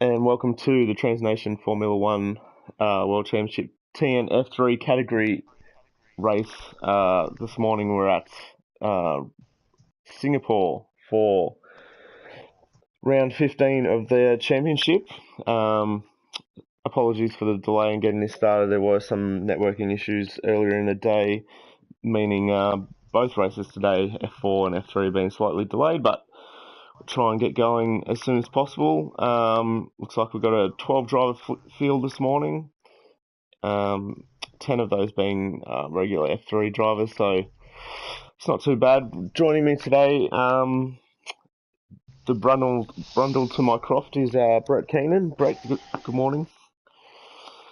And welcome to the Transnation Formula One World Championship TN F3 category race. This morning we're at Singapore for round 15 of their championship. Apologies for the delay in getting this started. There were some networking issues earlier in the day, meaning both races today, F4 and F3, have been slightly delayed, but we'll try and get going as soon as possible. Looks like we've got a 12 driver field this morning. 10 of those being regular F3 drivers, so it's not too bad. Joining me today, the Brundle to my croft is Brett Keenan. Brett, good morning.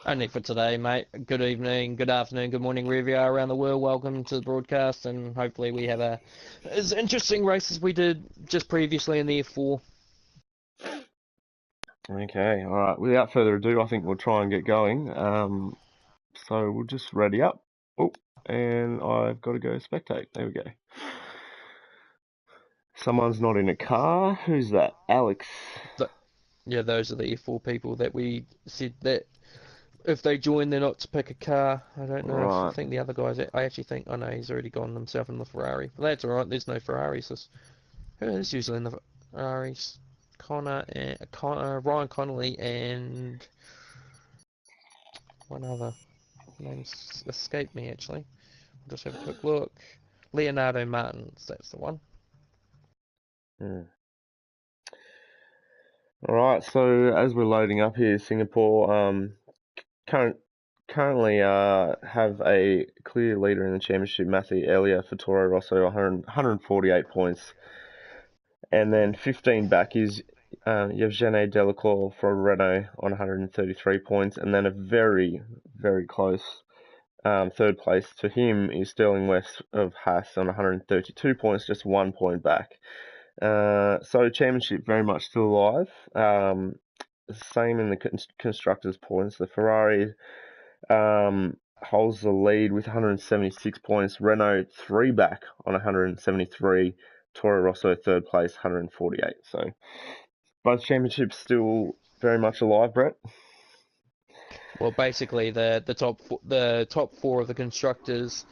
Only for today, mate. Good evening, good afternoon, good morning, wherever you are around the world. Welcome to the broadcast, and hopefully we have as interesting race as we did just previously in the F4. Okay, all right. Without further ado, I think we'll try and get going. So we'll just ready up. Oh, and I've got to go spectate. There we go. Someone's not in a car. Who's that? Alex. Yeah, those are the F4 people that we said that if they join, they're not to pick a car. I don't know if I Right. think the other guys. I actually think I know he's already gone himself in the Ferrari, but that's all right. There's no Ferraris. Who is usually in the Ferraris? Ryan Connolly, and one other. Names escape me actually. Just have a quick look. Leonardo Martins, that's the one. Hmm. All right. So as we're loading up here, Singapore current, currently have a clear leader in the championship, Matthew Elliott for Toro Rosso, 148 points, and then 15 back is Yevgeny Delacour for Renault on 133 points, and then a very, very close third place to him is Sterling West of Haas on 132 points, just 1 point back. So championship very much still alive. Same in the constructors' points. The Ferrari holds the lead with 176 points. Renault 3 back on 173. Toro Rosso third place, 148. So both championships still very much alive, Brett. Well, basically the top four of the constructors,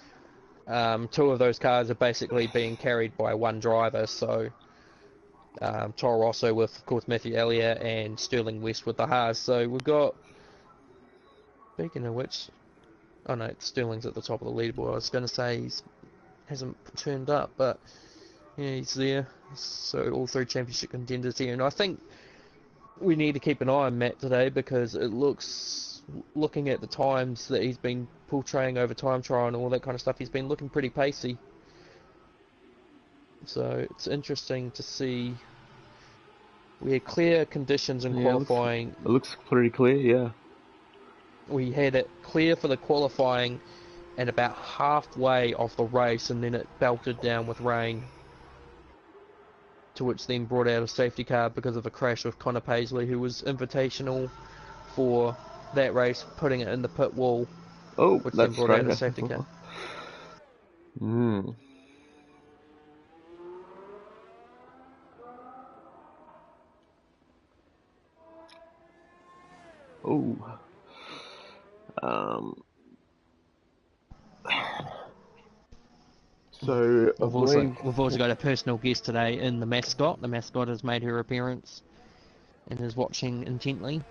two of those cars are basically being carried by one driver. So Toro Rosso with, of course, Matthew Elliott and Sterling West with the Haas. So we've got, speaking of which, oh no, Sterling's at the top of the leaderboard. I was going to say he hasn't turned up, but yeah, he's there. So all three championship contenders here, and I think we need to keep an eye on Matt today because it looks, looking at the times that he's been portraying over time trial and all that kind of stuff, he's been looking pretty pacey. So it's interesting to see. We had clear conditions in Yeah, qualifying. it looks pretty clear. Yeah. We had it clear for the qualifying and about halfway off the race, and then it belted down with rain, to which then brought out a safety car because of a crash with Connor Paisley, who was invitational for that race, putting it in the pit wall, Oh, which then that's brought out strange. a safety car. Hmm. Oh. Um. So I believe. We've also got a personal guest today in the mascot. The mascot has made her appearance and is watching intently.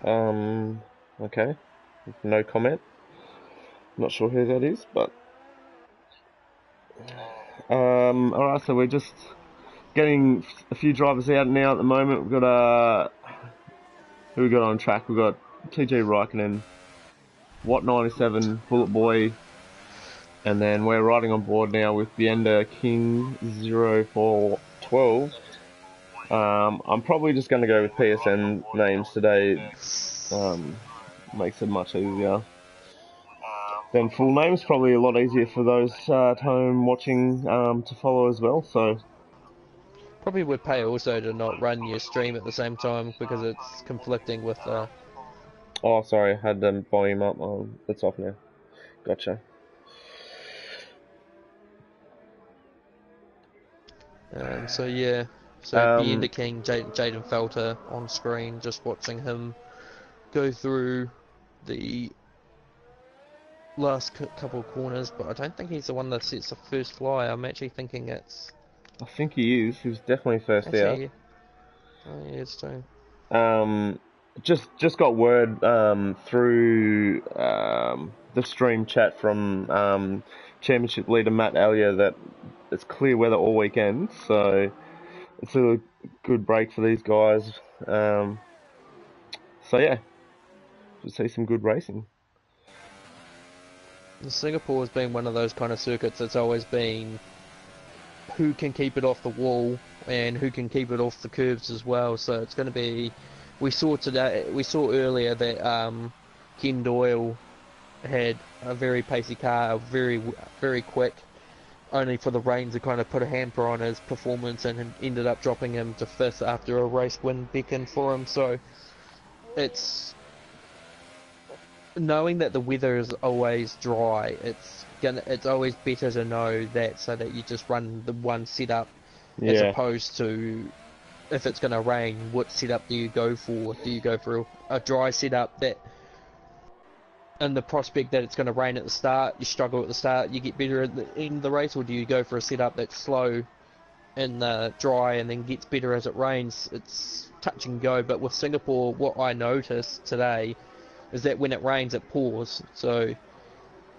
Okay. No comment. Not sure who that is, but all right. So we're just getting a few drivers out now at the moment. We've got who we got on track? We've got TJ Raikkonen, Watt 97, Bullet Boy, and then we're riding on board now with Bienda King 0412. I'm probably just going to go with PSN names today. Makes it much easier. Then full names probably a lot easier for those at home watching to follow as well. So Probably would pay also to not run your stream at the same time because it's conflicting with oh, sorry, I had the volume up. It's off now. Gotcha. so yeah. So be indicating Jaden Felter on screen, just watching him go through the last couple of corners, but I don't think he's the one that sets the first fly. I'm actually thinking it's... I think he is. He was definitely first out. Actually, oh, he is too. Just got word through the stream chat from Championship leader Matt Elliott that it's clear weather all weekend, so it's a good break for these guys. So yeah, we'll see some good racing. Singapore has been one of those kind of circuits that's always been who can keep it off the wall and who can keep it off the curves as well. So it's going to be... We saw earlier that Ken Doyle had a very pacey car, very quick, only for the rain to kind of put a hamper on his performance and ended up dropping him to 5th after a race win beckoned for him. So it's knowing that the weather is always dry. It's always better to know that, so that you just run the one setup, as opposed to, if it's going to rain, what setup do you go for? Do you go for a dry setup that, and the prospect that it's going to rain at the start, you struggle at the start, you get better at the end of the race, or do you go for a setup that's slow and dry and then gets better as it rains? It's touch and go. But with Singapore, what I noticed today is that when it rains, it pours. So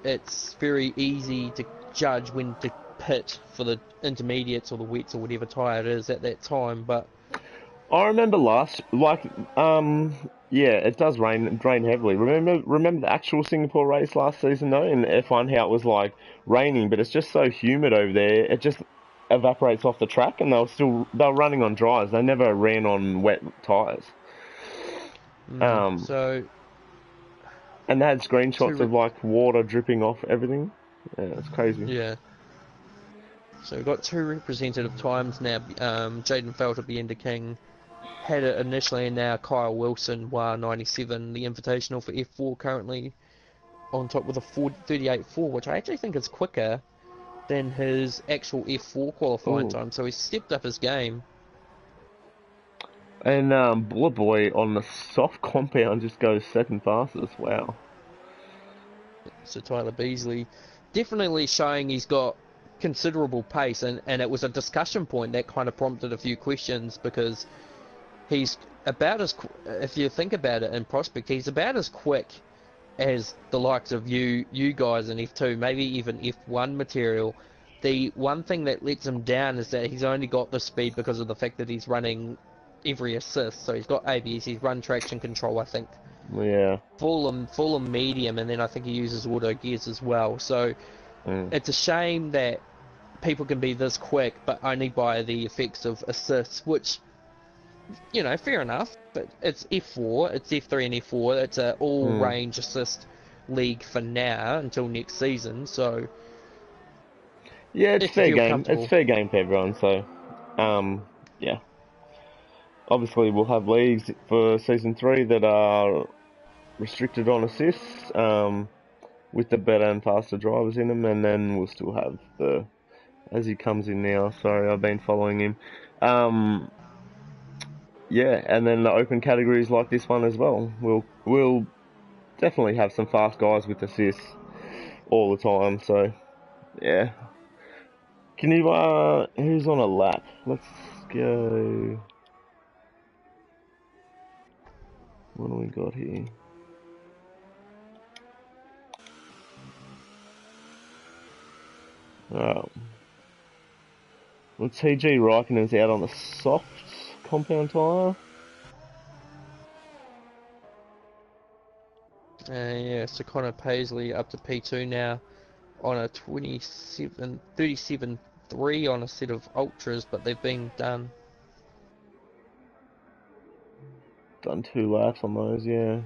it's very easy to judge when to pit for the intermediates or the wets or whatever tyre it is at that time. But I remember it does rain heavily. Remember the actual Singapore race last season though, in F1, how it was like raining, but it's just so humid over there, it just evaporates off the track, and they were running on dries. They never ran on wet tyres. And they had screenshots of like water dripping off everything. Yeah, it's crazy. Yeah. So we've got 2 representative times now. Jaden Felter, Beenda King, had it initially, and now Kyle Wilson, WA97, the Invitational for F4, currently on top with a 38.4, which I actually think is quicker than his actual F4 qualifying time. So he's stepped up his game. And Bullet Boy on the soft compound just goes 2nd fastest. Wow. So Tyler Beasley definitely showing he's got considerable pace, and it was a discussion point that kind of prompted a few questions, because he's about as, if you think about it in prospect, he's about as quick as the likes of you guys in F2, maybe even F1 material. The one thing that lets him down is that he's only got the speed because of the fact that he's running every assist. So he's got ABS, he's run traction control, I think. Yeah. Full and medium, and then I think he uses auto gears as well. So it's a shame that people can be this quick, but only by the effects of assists, which, you know, fair enough. But it's F4, it's F3 and F4. It's a all-range assist league for now until next season. So yeah, it's fair game. It's fair game for everyone. So, yeah. Obviously, we'll have leagues for season 3 that are restricted on assists, with the better and faster drivers in them, and then we'll still have as he comes in now. Sorry, I've been following him. Yeah, and then the open categories like this one as well. We'll definitely have some fast guys with assists all the time. So, yeah. Can you who's on a lap? Let's go. What do we got here? Well, TG Raikkonen's out on the soft compound tyre. Yeah, so Connor Paisley up to P2 now on a 37.3 on a set of ultras, but they've been done 2 laps on those, yeah.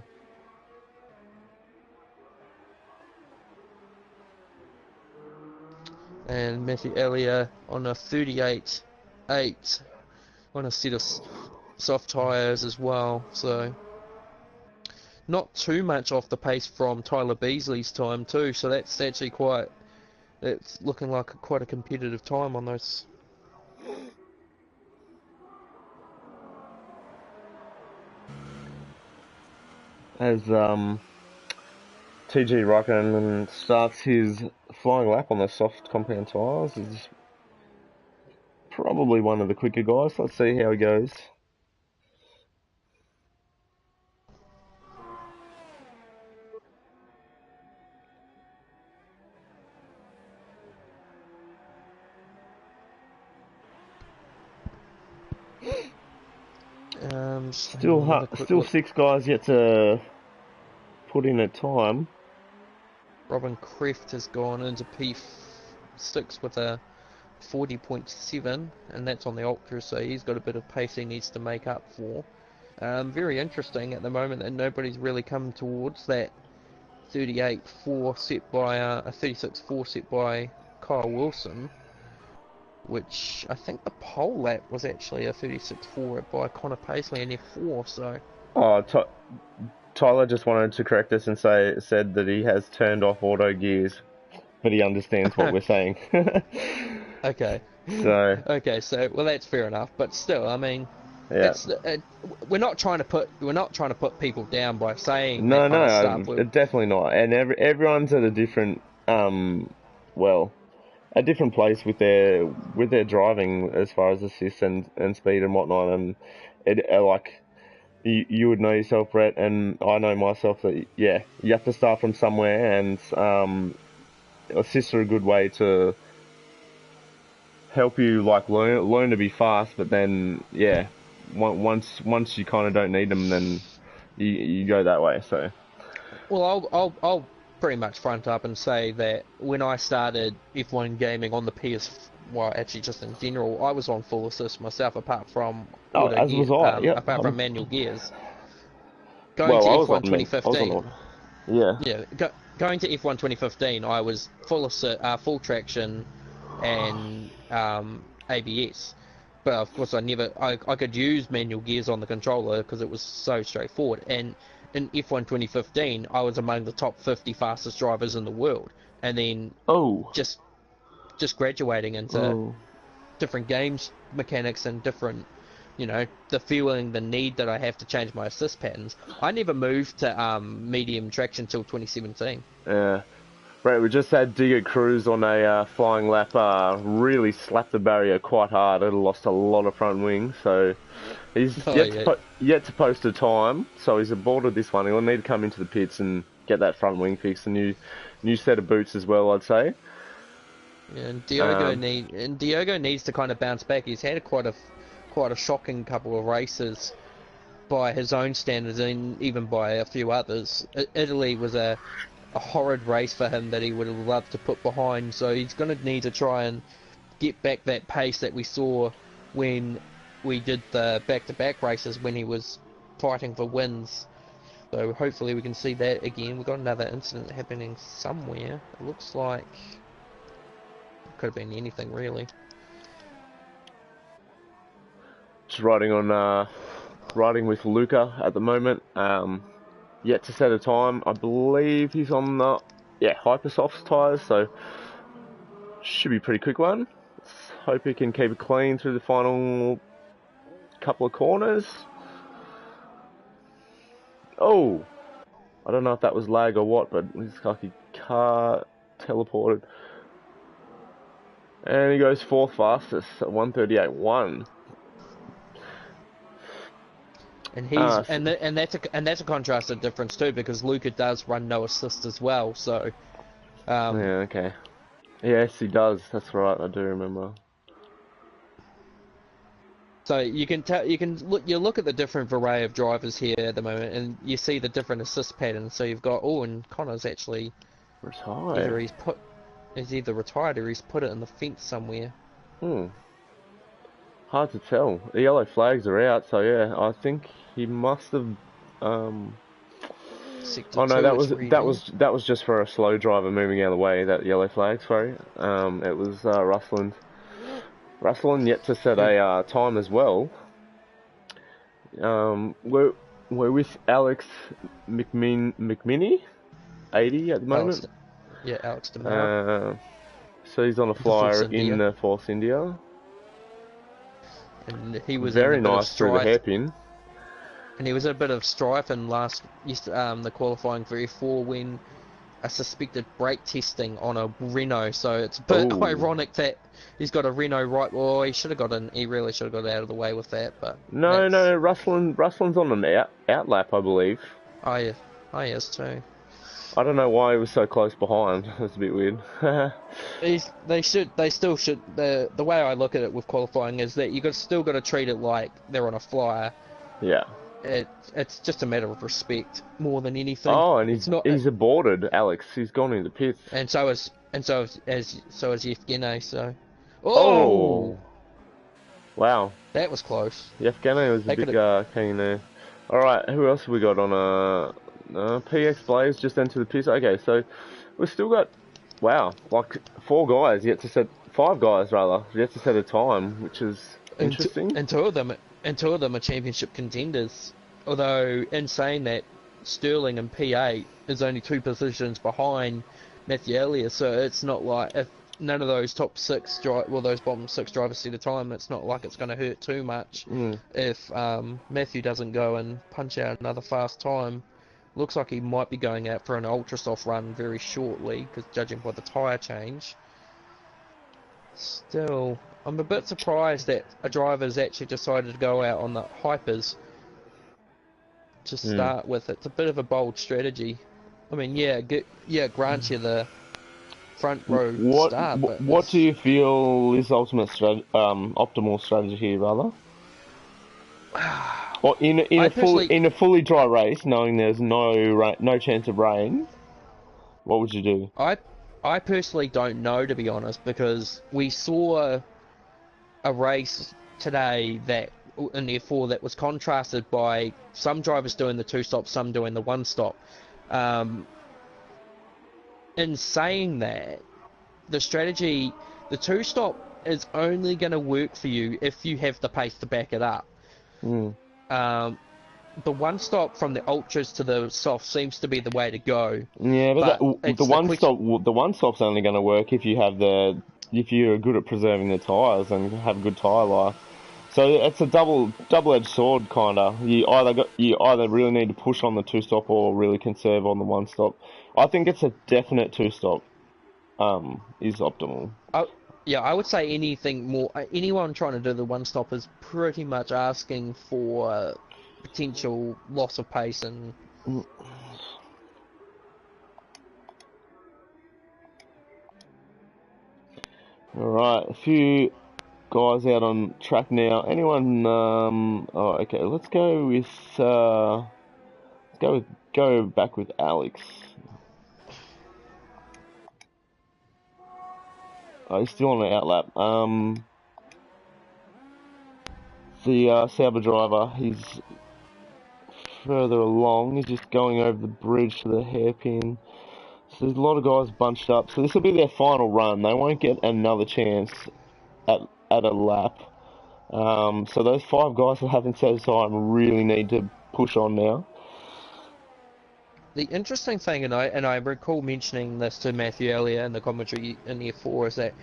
And Matthew Elliott on a 38.8 on a set of soft tyres as well. So not too much off the pace from Tyler Beasley's time too. So that's actually it's looking like quite a competitive time on those. as TG Raikkonen starts his flying lap on the soft compound tyres. He's probably one of the quicker guys. Let's see how he goes. Still 6 guys yet to put in a time. Robin Kreft has gone into P6 with a 40.7, and that's on the Ultra, so he's got a bit of pace he needs to make up for. Very interesting at the moment that nobody's really come towards that 38.4 set by a 36.4 set by Kyle Wilson, which I think the pole lap was actually a 36.4 by Connor Paisley in F4. So. Oh, Tyler just wanted to correct us and said that he has turned off auto gears, but he understands what we're saying. Okay. So. Okay, so well that's fair enough, but still, I mean, yeah. We're not trying to put people down by saying no, that kind of stuff. Definitely not. And everyone's at a different a different place with their driving as far as assist and speed and whatnot. And like you would know yourself, Brett, and I know myself that you have to start from somewhere, and assists are a good way to help you like learn to be fast. But then once you kind of don't need them, then you go that way. So well, I'll pretty much front up and say that when I started F1 gaming on the well, actually just in general, I was on full assist myself, apart from apart from manual gears. Going to F1 2015. Going to F1 2015, I was full assist, full traction, and ABS. But of course, I could use manual gears on the controller because it was so straightforward. And in F1 2015, I was among the top 50 fastest drivers in the world. And then just graduating into different games mechanics and different, the feeling, the need that I have to change my assist patterns. I never moved to medium traction till 2017. Yeah. Right, we just had Digger Cruz on a flying lap, really slapped the barrier quite hard. It lost a lot of front wing, so he's yet to post a time. So he's aborted this one. He'll need to come into the pits and get that front wing fixed. A new set of boots as well, I'd say. Yeah, and Diogo needs to kind of bounce back. He's had quite a shocking couple of races by his own standards, and even by a few others. Italy was a horrid race for him that he would have loved to put behind, so he's going to need to try and get back that pace that we saw when we did the back-to-back races when he was fighting for wins. So hopefully we can see that again. We've got another incident happening somewhere. It looks like it could have been anything really. Just riding with Luca at the moment. Yet to set a time. I believe he's on the Hypersofts tyres, so should be a pretty quick one. Let's hope he can keep it clean through the final couple of corners. Oh, I don't know if that was lag or what, but his car teleported, and he goes fourth fastest at 1:38.1. And he's and that's a contrasted difference too, because Luca does run no assist as well. So okay. Yes, he does. That's right. I do remember. So you can look at the different array of drivers here at the moment, and you see the different assist patterns. So you've got and Connor's actually retired. He's either retired or he's put it in the fence somewhere. Hard to tell. The yellow flags are out, so yeah, I think he must have. Oh no, that was just for a slow driver moving out of the way. That yellow flag, sorry. It was Rusland. Rusland yet to set a time as well. We're with Alex McMinney, 80 at the moment. Alex DeMar. So he's on a flyer in the Force India. And he was very nice through the hairpin. And there was a bit of strife in the qualifying for F4 when a suspected brake testing on a Renault. So it's a bit Oh. ironic that he's got a Renault right. Well, he really should have got out of the way with that. But No, that's no, Russell's on an out lap, I believe. I I is too. I don't know why he was so close behind. That's a bit weird. They still should. The way I look at it with qualifying is that still got to treat it like they're on a flyer. Yeah. It's just a matter of respect more than anything. Oh, and It's not, he's aborted, Alex. He's gone in the pits. and so is Yevgeny. So, Oh! Wow. that was close. Yevgeny was a They big could've- keen there. Alright, who else have we got on PX Blaze just entered the pits. Okay, so we've still got, wow, like 5 guys yet to set a time, which is interesting. And two of them are championship contenders. Although in saying that, Sterling in P8 is only 2 positions behind Matthew Elliott, so it's not like if none of those those bottom 6 drivers set a time, it's not like it's going to hurt too much if Matthew doesn't go and punch out another fast time. Looks like he might be going out for an ultra soft run very shortly, because judging by the tyre change. Still, I'm a bit surprised that a driver's actually decided to go out on the hypers to start with. It's a bit of a bold strategy. I mean, grant you the front row start. But What do you feel is optimal strategy here, rather? Or in a fully dry race, knowing there's no chance of rain, what would you do? I personally don't know, to be honest, because we saw a race today that in the F4 that was contrasted by some drivers doing the 2-stop, some doing the 1-stop. In saying that, the strategy, the 2-stop is only going to work for you if you have the pace to back it up. The 1-stop from the ultras to the soft seems to be the way to go. Yeah, but the 1-stop's only going to work if you're good at preserving the tires and have good tire life. So it's a double-edged sword, kinda. You either really need to push on the 2-stop or really conserve on the 1-stop. I think it's a definite 2-stop is optimal. I would say anyone trying to do the 1-stop is pretty much asking for potential loss of pace and. Alright, a few guys out on track now. Anyone? Okay. Let's go with. Go back with Alex. Oh, he's still on the outlap. The Sauber driver, he's further along. He's just going over the bridge to the hairpin. So there's a lot of guys bunched up. So this will be their final run. They won't get another chance at a lap. So those 5 guys that haven't set a time really need to push on now. The interesting thing, and I recall mentioning this to Matthew earlier in the commentary in the F4, is that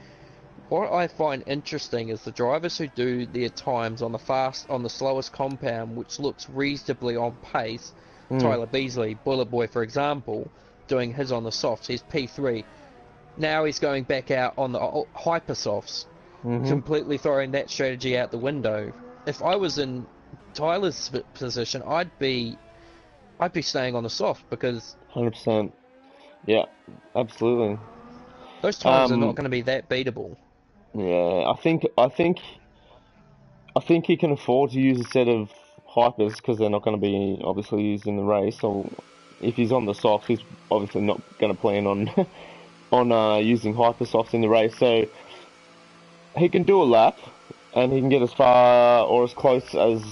what I find interesting is the drivers who do their times on the slowest compound, which looks reasonably on pace. Tyler Beasley, Bullet Boy, for example, doing his on the softs. He's P3. Now he's going back out on the hyper softs, completely throwing that strategy out the window. If I was in Tyler's position, I'd be staying on the soft because 100%. Yeah, absolutely. Those times are not going to be that beatable. Yeah, I think he can afford to use a set of hypers because they're not going to be obviously used in the race. So if he's on the softs, he's obviously not going to plan on using hyper softs in the race. So he can do a lap and he can get as far or as close as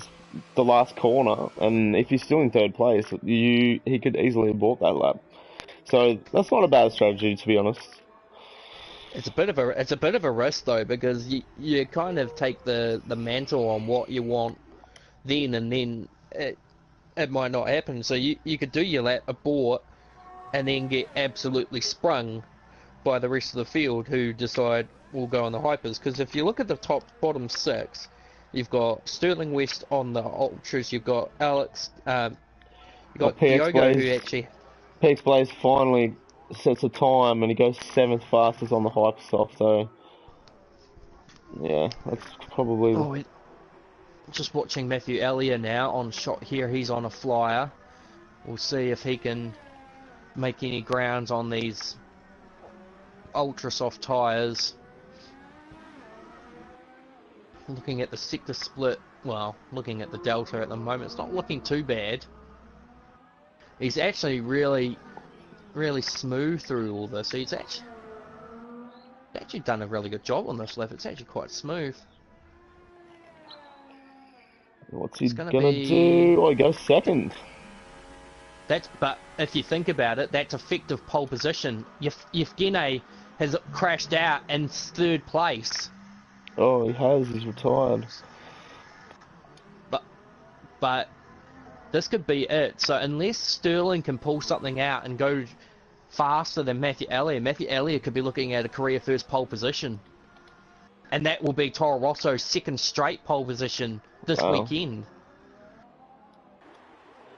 the last corner. And if he's still in 3rd place, he could easily abort that lap. So that's not a bad strategy, to be honest. It's a bit of a risk though, because you kind of take the mantle on what you want then, and then it might not happen. So you could do your lap, abort, and then get absolutely sprung by the rest of the field who decide we'll go on the hypers. Because if you look at the bottom 6, You've got Sterling West on the ultras. You've got Alex. You've Oh, got Diogo, who actually. PX Blaze finally sets a time and he goes 7th fastest on the Hypersoft, so yeah, that's probably Oh, just watching Matthew Elliott now on shot here. He's on a flyer. We'll see if he can make any grounds on these ultra soft tyres. Looking at the sector split, well, looking at the delta at the moment, it's not looking too bad. He's actually really smooth through all this. He's actually done a really good job on this lap. It's actually quite smooth. what's he gonna do? Oh, he goes 2nd. But if you think about it, that's effective pole position. Yevgeny has crashed out in 3rd place. Oh, he has. He's retired. But this could be it. So unless Sterling can pull something out and go faster than Matthew Elliott could be looking at a career first pole position. And that will be Toro Rosso's 2nd straight pole position this weekend.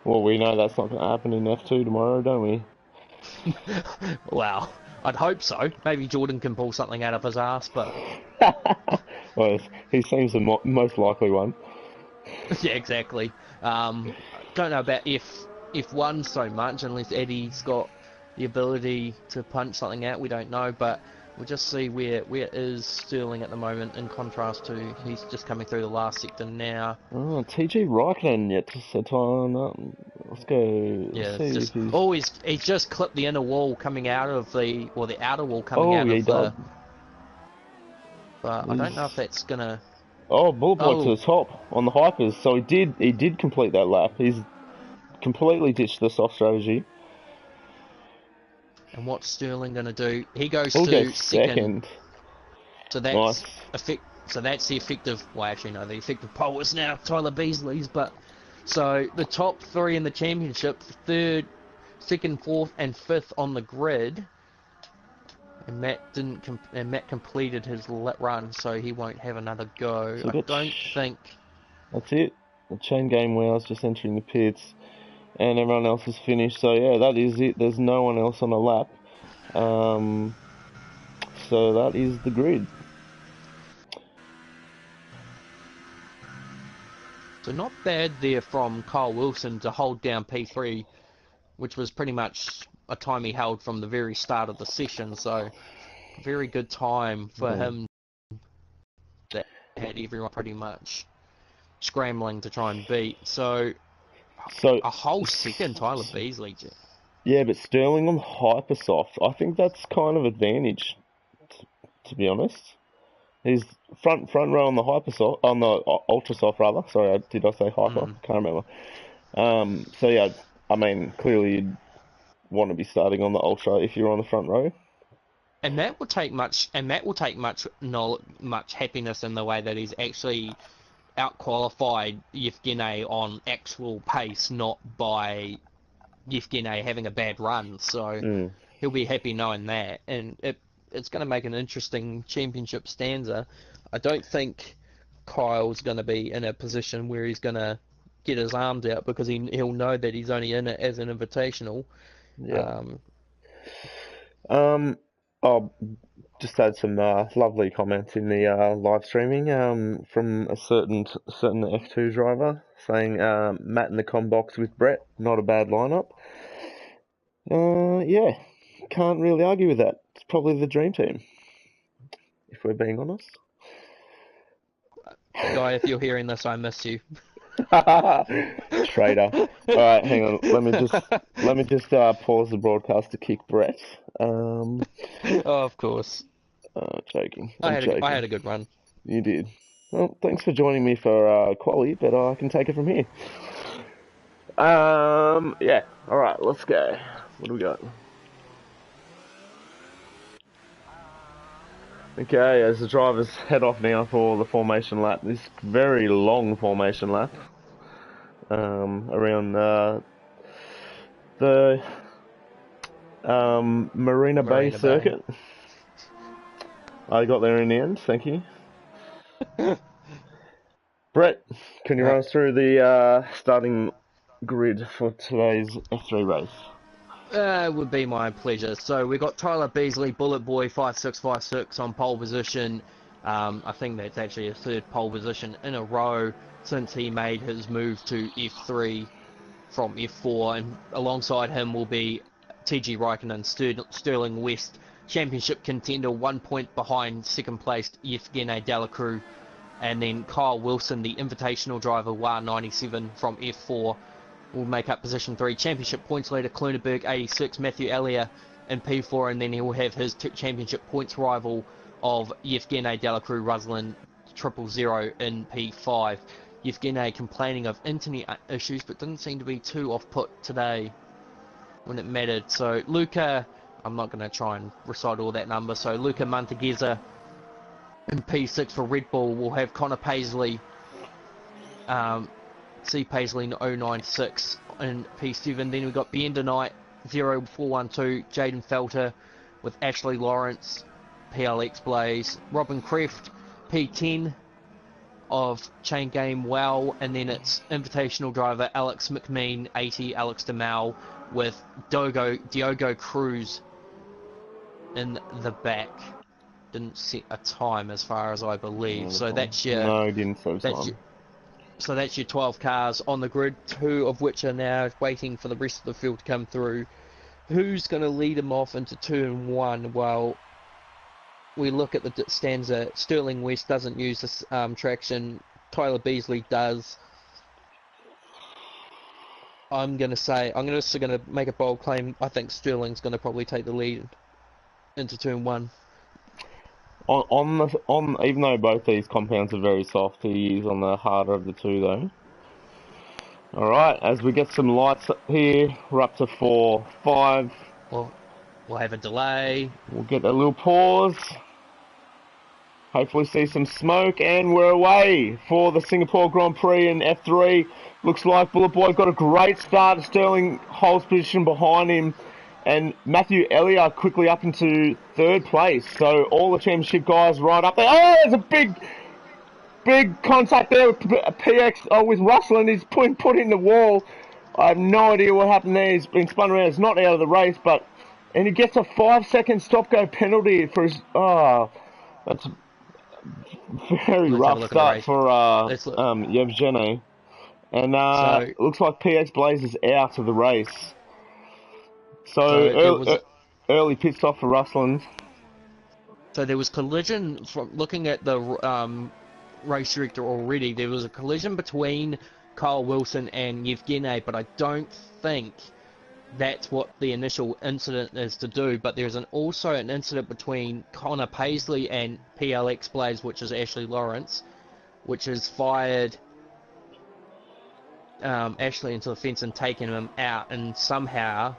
Well, we know that's not going to happen in F2 tomorrow, don't we? Well, I'd hope so. Maybe Jordan can pull something out of his ass, but... Well, he seems the most likely one. Yeah, exactly. Don't know about F1 so much, unless Eddie's got the ability to punch something out. We don't know, but we'll just see where is Sterling at the moment in contrast to he's just coming through the last sector now. Oh, TG Raikkonen yet to set on up. Let's go. Yeah, Let's see he's just clipped the inner wall coming out of the outer wall coming out of the. But I don't know if that's gonna. Oh, bullet point to the top on the hypers. So he did complete that lap. He's completely ditched the soft strategy. And what's Sterling gonna do? He goes to second. So that's nice. So that's the effective. Well, actually, no, the effective pole is now Tyler Beasley's. But so the top 3 in the championship, 3rd, 2nd, 4th, and 5th on the grid. And Matt completed his run, so he won't have another go. So I don't think. That's it. The chain game wheels just entering the pits, and everyone else is finished. So yeah, that is it. There's no one else on a lap. So that is the grid. So not bad there from Kyle Wilson to hold down P3, which was pretty much a time he held from the very start of the session. So very good time for him. That had everyone pretty much scrambling to try and beat. So a whole second Tyler Beasley. Yeah, but Sterling on Hypersoft, I think that's kind of advantage, to be honest. He's front row on the Hypersoft, on the Ultrasoft rather. Sorry, did I say Hyper? Can't remember. So yeah, I mean, clearly you'd want to be starting on the Ultra if you're on the front row. And that will take much happiness in the way that he's actually out-qualified Yevgeny on actual pace, not by Yevgeny having a bad run. So he'll be happy knowing that, and it's going to make an interesting championship stanza. I don't think Kyle's going to be in a position where he's going to get his arms out, because he'll know that he's only in it as an invitational. Yeah. I'll just had some lovely comments in the live streaming from a certain F2 driver saying Matt in the com box with Brett, not a bad lineup. Yeah, can't really argue with that. It's probably the dream team, if we're being honest. Guy, if you're hearing this, I miss you. Traitor. Alright, hang on. Let me just pause the broadcast to kick Brett. Oh, of course. Joking. I had a good run. You did. Well, thanks for joining me for quali, but I can take it from here. Yeah. Alright, let's go. What do we got? Okay, as the drivers head off now for the formation lap, this very long formation lap, around the Marina Bay circuit. I got there in the end, thank you. Brett, can you Right. run us through the starting grid for today's F3 race? It would be my pleasure. So we got Tyler Beasley, Bullet Boy, 5656 on pole position. I think that's actually his third pole position in a row since he made his move to F3 from F4, and alongside him will be TG Raikkonen, Sterling West, championship contender, 1 point behind second placed Yevgeny Delacruz, and then Kyle Wilson, the invitational driver, WAR97 from F4, will make up position 3. Championship points leader Kluneberg 86, Matthew Elliott in P4, and then he will have his championship points rival of Yevgeny Delacruz, Ruslan 000 in P5. Yevgeny complaining of internet issues, but didn't seem to be too off-put today when it mattered. So Luca, I'm not going to try and recite all that number, so Luca Montegheza in P6 for Red Bull will have Connor Paisley, C Paisley 096 in P7. Then we've got Bender Knight 0412, Jaden Felter with Ashley Lawrence, PLX Blaze, Robin Kreft P10 of Chain Game Wow, and then it's invitational driver Alex McMean 80, Alex DeMal with Diogo Cruz in the back. Didn't set a time as far as I believe. So that's your No, he didn't set a time. So that's your 12 cars on the grid, 2 of which are now waiting for the rest of the field to come through. Who's going to lead them off into turn 1? Well, we look at the stanza. Sterling West doesn't use this traction. Tyler Beasley does. I'm just going to make a bold claim. I think Sterling's going to probably take the lead into turn 1. Even though both these compounds are very soft, he is on the harder of the two though. Alright, as we get some lights here, we're up to 4, 5. Well, we'll have a delay. We'll get a little pause. Hopefully see some smoke, and we're away for the Singapore Grand Prix in F3. Looks like Bullet Boy got a great start. Sterling holds position behind him. And Matthew Elliott quickly up into 3rd place. So all the championship guys right up there. Oh, there's a big contact there with PX, with Ruslan. He's put in the wall. I have no idea what happened there. He's been spun around. He's not out of the race, and he gets a 5-second stop-go penalty for his. Oh, that's a very rough start for Yevgeny. And looks like PX Blaze is out of the race. So early pit stop for Ruslan. So there was collision, from looking at the race director already, there was a collision between Kyle Wilson and Yevgeny, but I don't think that's what the initial incident is to do. But there's also an incident between Connor Paisley and PLX Blaze, which is Ashley Lawrence, which has fired Ashley into the fence and taken him out, and somehow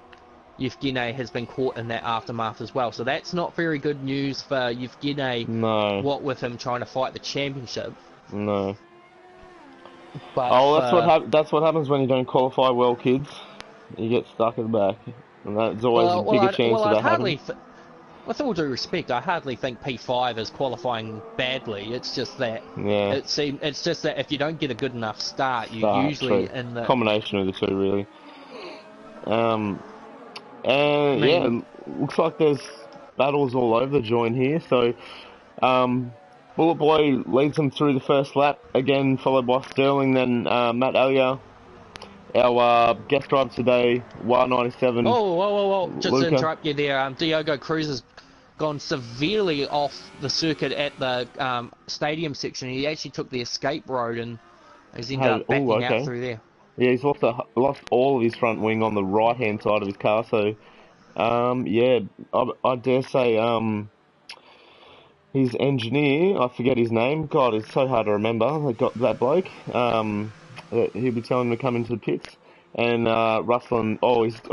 Yevgeny has been caught in that aftermath as well. So that's not very good news for Yevgeny. No. What with him trying to fight the championship. No. But that's what happens when you don't qualify well, kids. You get stuck at the back, and that's always a bigger chance of that happening. With all due respect, I hardly think P5 is qualifying badly. It's just that it's just that if you don't get a good enough start, you usually in the combination of the two, really. And yeah, looks like there's battles all over the joint here. So, Bullet Boy leads them through the first lap, again followed by Sterling, then Matt Elliott, our guest driver today, WAR97. Whoa. Just to interrupt you there, Diogo Cruz has gone severely off the circuit at the stadium section. He actually took the escape road and has ended up backing out through there. Yeah, he's lost all of his front wing on the right-hand side of his car, so, yeah, I dare say, his engineer, I forget his name, God, it's so hard to remember, that bloke, he'll be telling him to come into the pits, and, Ruslan, he's just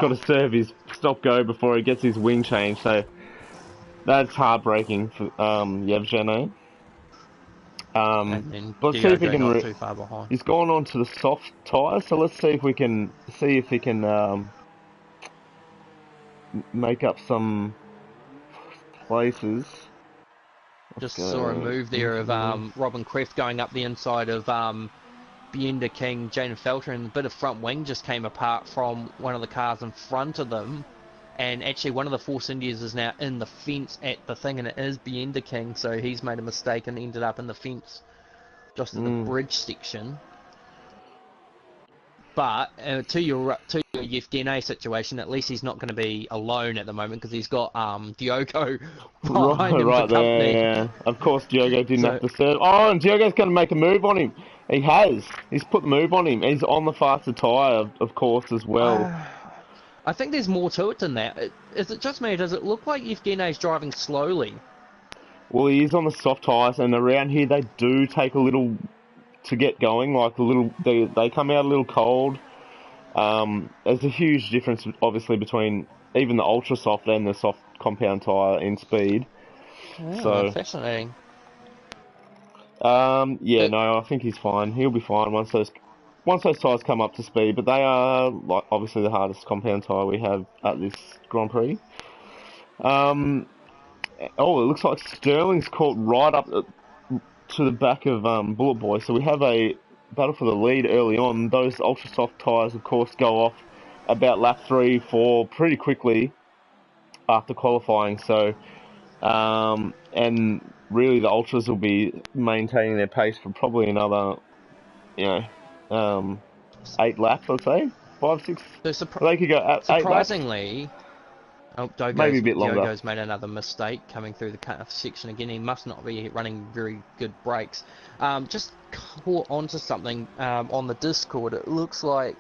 got to serve his stop-go before he gets his wing changed, so that's heartbreaking for, Yevgeny. Let's see if he can. Too far behind. He's gone on to the soft tyres, so let's see if he can make up some places. Just saw a Go move there of into Robin Kreft going up the inside of Bienda King, Jaden Felter, and a bit of front wing just came apart from one of the cars in front of them. And actually, one of the Force Indias is now in the fence at the thing, and it is Bienda King, so he's made a mistake and ended up in the fence just at the bridge section. But to your Yevgeny situation, at least he's not going to be alone at the moment because he's got Diogo behind him for right there, company. yeah. Of course, Diogo didn't So have to serve. Oh, and Diogo's going to make a move on him. He has. He's put the move on him. He's on the faster tyre, of course, as well. I think there's more to it than that. Is it just me? Does it look like Yevgeny's driving slowly? Well, he is on the soft tyres, and around here they do take a little to get going. Like a little, they come out a little cold. There's a huge difference, obviously, between even the ultra soft and the soft compound tyre in speed. Oh, So, fascinating. yeah, But, no, I think he's fine. He'll be fine once those tyres come up to speed. But they are like obviously the hardest compound tyre we have at this Grand Prix. Oh, it looks like Sterling's caught right up to the back of Bullet Boy. So we have a battle for the lead early on. Those ultra soft tyres, of course, go off about lap 3, 4 pretty quickly after qualifying. So, and really the ultras will be maintaining their pace for probably another, you know, 8 laps, I'd say. 5, 6. so They could go at 8 laps, surprisingly, oh, maybe a bit longer. Diogo's made another mistake coming through the cut-off section again. He must not be running very good brakes. Just caught onto something on the Discord. It looks like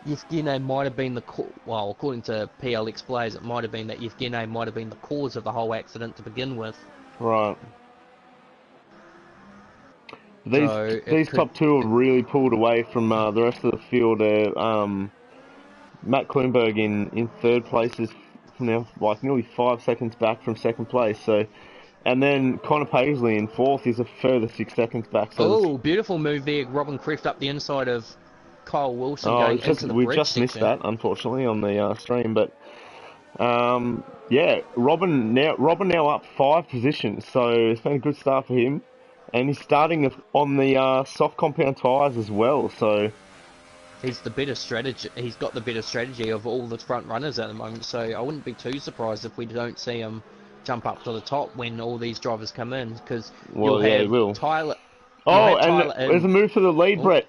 Yevgeny might have been well, according to PLX Players, it might have been that Yevgeny might have been the cause of the whole accident to begin with. Right. So These top two have really pulled away from the rest of the field. Matt Klunberg in third place is now like nearly 5 seconds back from second place. So, and then Connor Paisley in fourth is a further 6 seconds back. So beautiful move there, Robin Kreft up the inside of Kyle Wilson going into the we bridge just missed section. that unfortunately on the stream, but yeah, Robin now up 5 positions. So it's been a good start for him. And he's starting on the soft compound tyres as well, so... He's the better strategy. He's got the better strategy of all the front runners at the moment, so I wouldn't be too surprised if we don't see him jump up to the top when all these drivers come in, because you'll have he will. Tyler... Oh, and there's a move for the lead, Brett.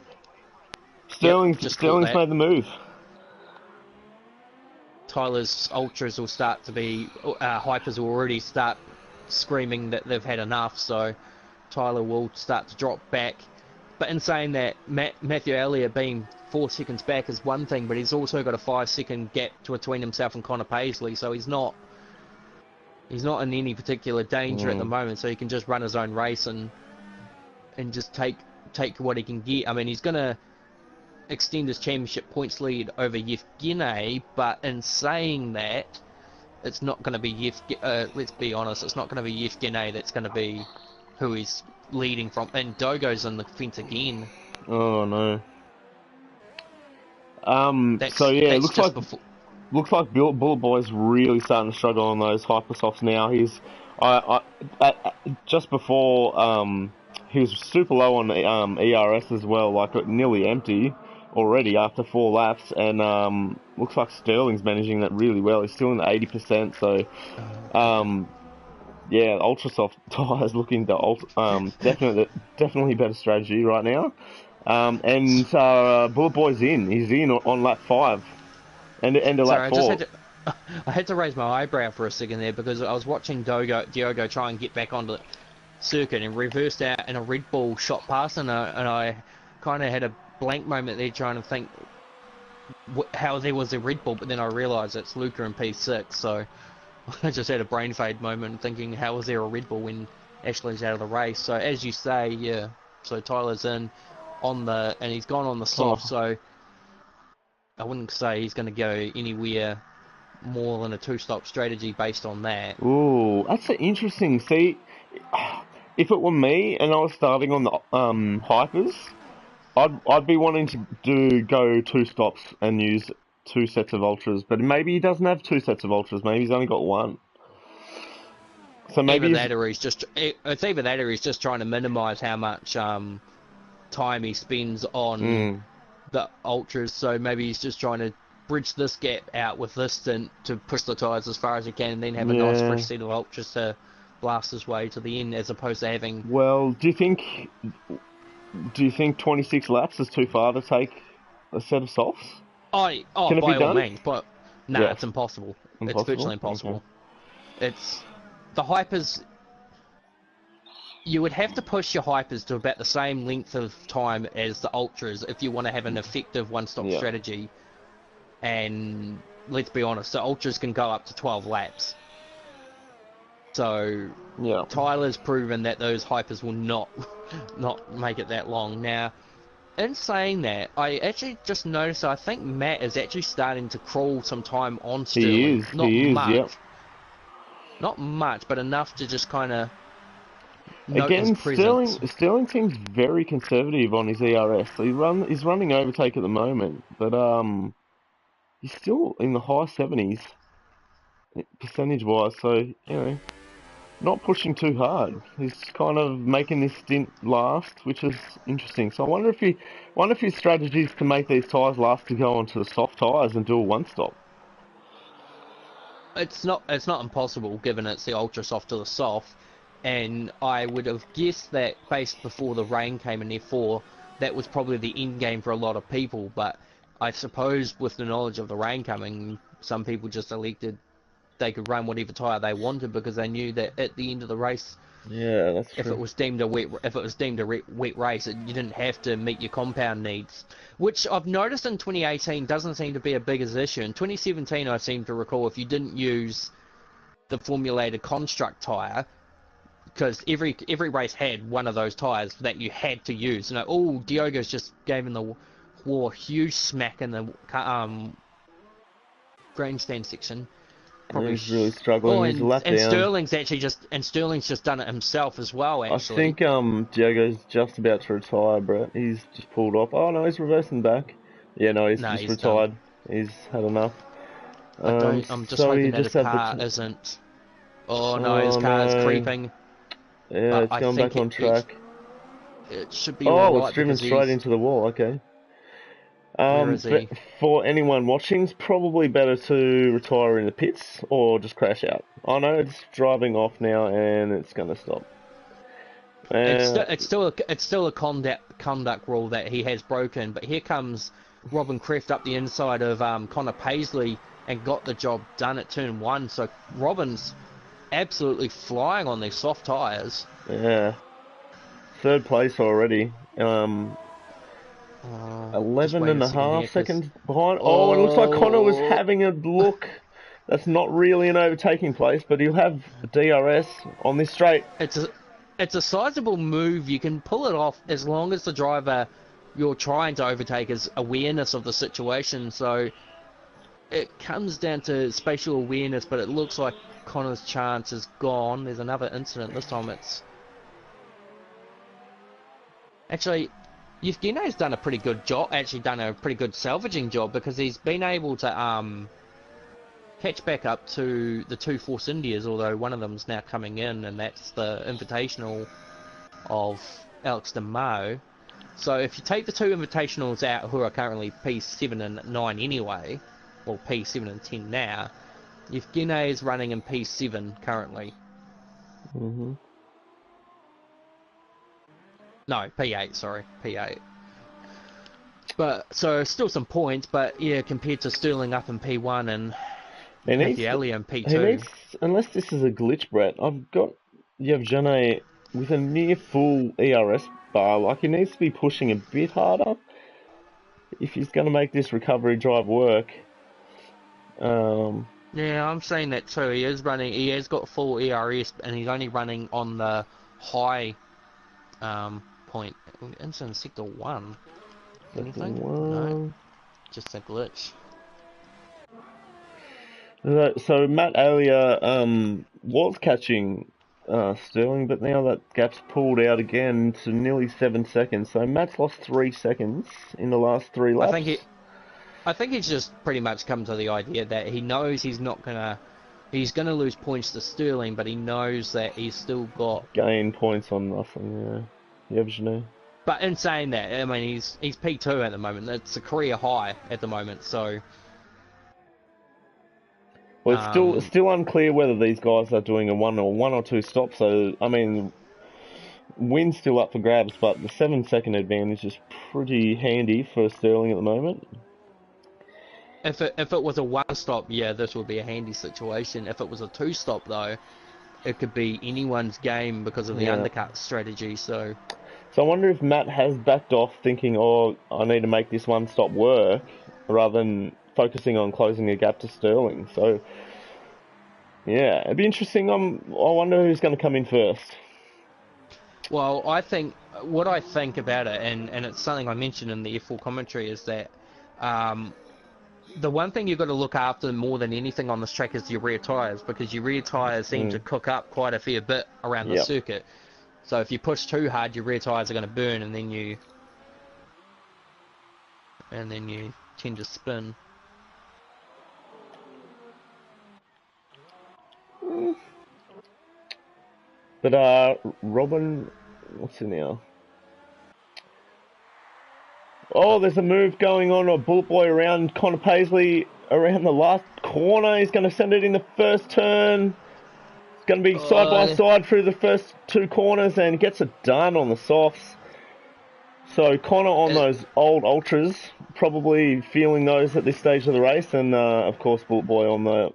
Sterling's made the move. Tyler's ultras will start to be... hypers will already start screaming that they've had enough, so... Tyler will start to drop back. But in saying that, Matthew Elliott being 4 seconds back is one thing, but he's also got a 5-second gap between himself and Connor Paisley, so he's not in any particular danger at the moment, so he can just run his own race and just take what he can get. I mean, he's going to extend his championship points lead over Yevgeny, but in saying that, it's not going to be let's be honest, it's not going to be Yevgeny that's going to be who he's leading from, and Dogo's on the fence again. Oh no. So yeah, it looks like Bullet Boy's really starting to struggle on those hypersofts now. He's just before he was super low on ERS as well, like nearly empty already after 4 laps, and looks like Sterling's managing that really well. He's still in the 80%, so yeah, ultra soft tyres looking to definitely better strategy right now. And Bullet Boy's in. He's in on lap 5, and end of lap 4. I had to raise my eyebrow for a second there because I was watching Diogo try and get back onto the circuit and reversed out, and a Red Bull shot past, and I kind of had a blank moment there trying to think how there was a Red Bull, but then I realised it's Luca in P6, so I just had a brain fade moment thinking, how was there a Red Bull when Ashley's out of the race? So as you say, yeah, so Tyler's in and he's gone on the soft, so I wouldn't say he's going to go anywhere more than a 2-stop strategy based on that. Ooh, that's interesting. See, if it were me and I was starting on the hypers, I'd be wanting to go 2 stops and use 2 sets of ultras, but maybe he doesn't have 2 sets of ultras. Maybe he's only got 1. So maybe Either that or it's either that or he's just trying to minimise how much time he spends on mm, the ultras. So maybe he's just trying to bridge this gap out with this stint to push the tyres as far as he can, and then have a nice yeah. fresh set of ultras to blast his way to the end, as opposed to having. Well, do you think 26 laps is too far to take a set of softs? Oh, Can it be by all done? means, but nah, Yeah. it's impossible. It's virtually Impossible? Okay. impossible. It's the hypers. You would have to push your hypers to about the same length of time as the ultras if you want to have an effective one-stop Yeah. strategy. And let's be honest, the ultras can go up to 12 laps. So Yeah. Tyler's proven that those hypers will not make it that long. Now, in saying that, I actually just noticed I think Matt is actually starting to crawl some time on Sterling. Not He is, much. yep. Not much, but enough to just kind of note his Again, presence. Sterling seems very conservative on his ERS. So he's running overtake at the moment, but he's still in the high 70s percentage wise. So not pushing too hard. He's kind of making this stint last, which is interesting. So I wonder if his strategy is to make these tyres last to go onto the soft tyres and do a one stop. It's not impossible given it's the ultra soft to the soft, and I would have guessed that based before the rain came in F4, that was probably the end game for a lot of people. But I suppose with the knowledge of the rain coming, some people just elected they could run whatever tyre they wanted because they knew that at the end of the race, Yeah, that's if it true. was deemed a wet race, you didn't have to meet your compound needs, which I've noticed in 2018 doesn't seem to be a big issue. In 2017, I seem to recall if you didn't use the formulated construct tyre, because every race had one of those tyres that you had to use. Oh, Diogo's just gave him the war huge smack in the grandstand section. Probably. He's really struggling. Oh, He's a lap and down. Sterling's just done it himself as well. I Actually, think Diogo's just about to retire, Brett. He's just pulled off. Oh no, he's reversing back. Yeah, no, he's no, just he's done. retired. He's had enough. I don't. I'm just So he hoping that just his had the. car isn't. Oh no, his Oh car is no. creeping. Yeah, But it's I going think back on track. it should be all Oh, it's right driven because straight he's. into the wall. Okay. Where is But he? for anyone watching, it's probably better to retire in the pits or just crash out. Oh no, it's driving off now and it's gonna stop. Uh, It's still a conduct rule that he has broken. But here comes Robin Kreft up the inside of Connor Paisley and got the job done at turn one. So Robin's absolutely flying on these soft tyres. yeah, third place already. Just 11 wait and a a second here, half 'cause seconds behind. Oh, it looks like Connor was oh, having a look. That's not really an overtaking place, but he'll have DRS on this straight. it's a it's a sizable move. You can pull it off as long as the driver you're trying to overtake is awareness of the situation. So it comes down to spatial awareness, but it looks like Connor's chance is gone. There's another incident. This time it's actually Yevgeny's done a pretty good job. Actually, done a pretty good salvaging job because he's been able to catch back up to the two Force Indias, although one of them's now coming in, and that's the Invitational of Alex de Mo. So if you take the two Invitationals out, who are currently P7 and 9 anyway, or P7 and 10 now, Yevgeny is running in P7 currently. hmm No, P8, sorry, P8. But, so still some points, but yeah, compared to Sterling up in P1 and He needs, Matthew Elliott in he P2. needs, unless this is a glitch, Brett. I've got Yevgeny with a near full ERS bar. Like he needs to be pushing a bit harder if he's going to make this recovery drive work. Um, Yeah, I'm saying that too. He has got full ERS, and he's only running on the high point. It's in sector 1. second Anything? No, one. just a glitch. So Matt Alia was catching Sterling, but now that gap's pulled out again to nearly 7 seconds. So Matt's lost 3 seconds in the last three I laps. think he, I think he's just pretty much come to the idea that he knows he's not gonna he's going to lose points to Sterling, but he knows that he's still got. Gain points on nothing, yeah. Yevgeny. But in saying that, I mean, he's P2 at the moment. That's a career high at the moment. So, Well, it's still unclear whether these guys are doing a one or two stop. So, I mean, win's still up for grabs, but the 7-second advantage is pretty handy for Sterling at the moment. if it was a one stop, yeah, this would be a handy situation. If it was a two stop, though, it could be anyone's game because of the undercut strategy. So I wonder if Matt has backed off, thinking, "Oh, I need to make this one stop work," rather than focusing on closing the gap to Sterling. So, yeah, it'd be interesting. I wonder who's going to come in first. well, what I think about it, and it's something I mentioned in the F4 commentary, is that the one thing you've got to look after more than anything on this track is your rear tyres, because your rear tyres seem to cook up quite a fair bit around the circuit. So if you push too hard, your rear tyres are going to burn, and then you tend to spin. But Robin, what's in now? Oh, there's a move going on, a Bullet Boy around Connor Paisley around the last corner. He's going to send it in the first turn. It's going to be side by side through the first two corners and gets it done on the softs. So Connor on those old Ultras, probably feeling those at this stage of the race, and of course Bullet Boy on the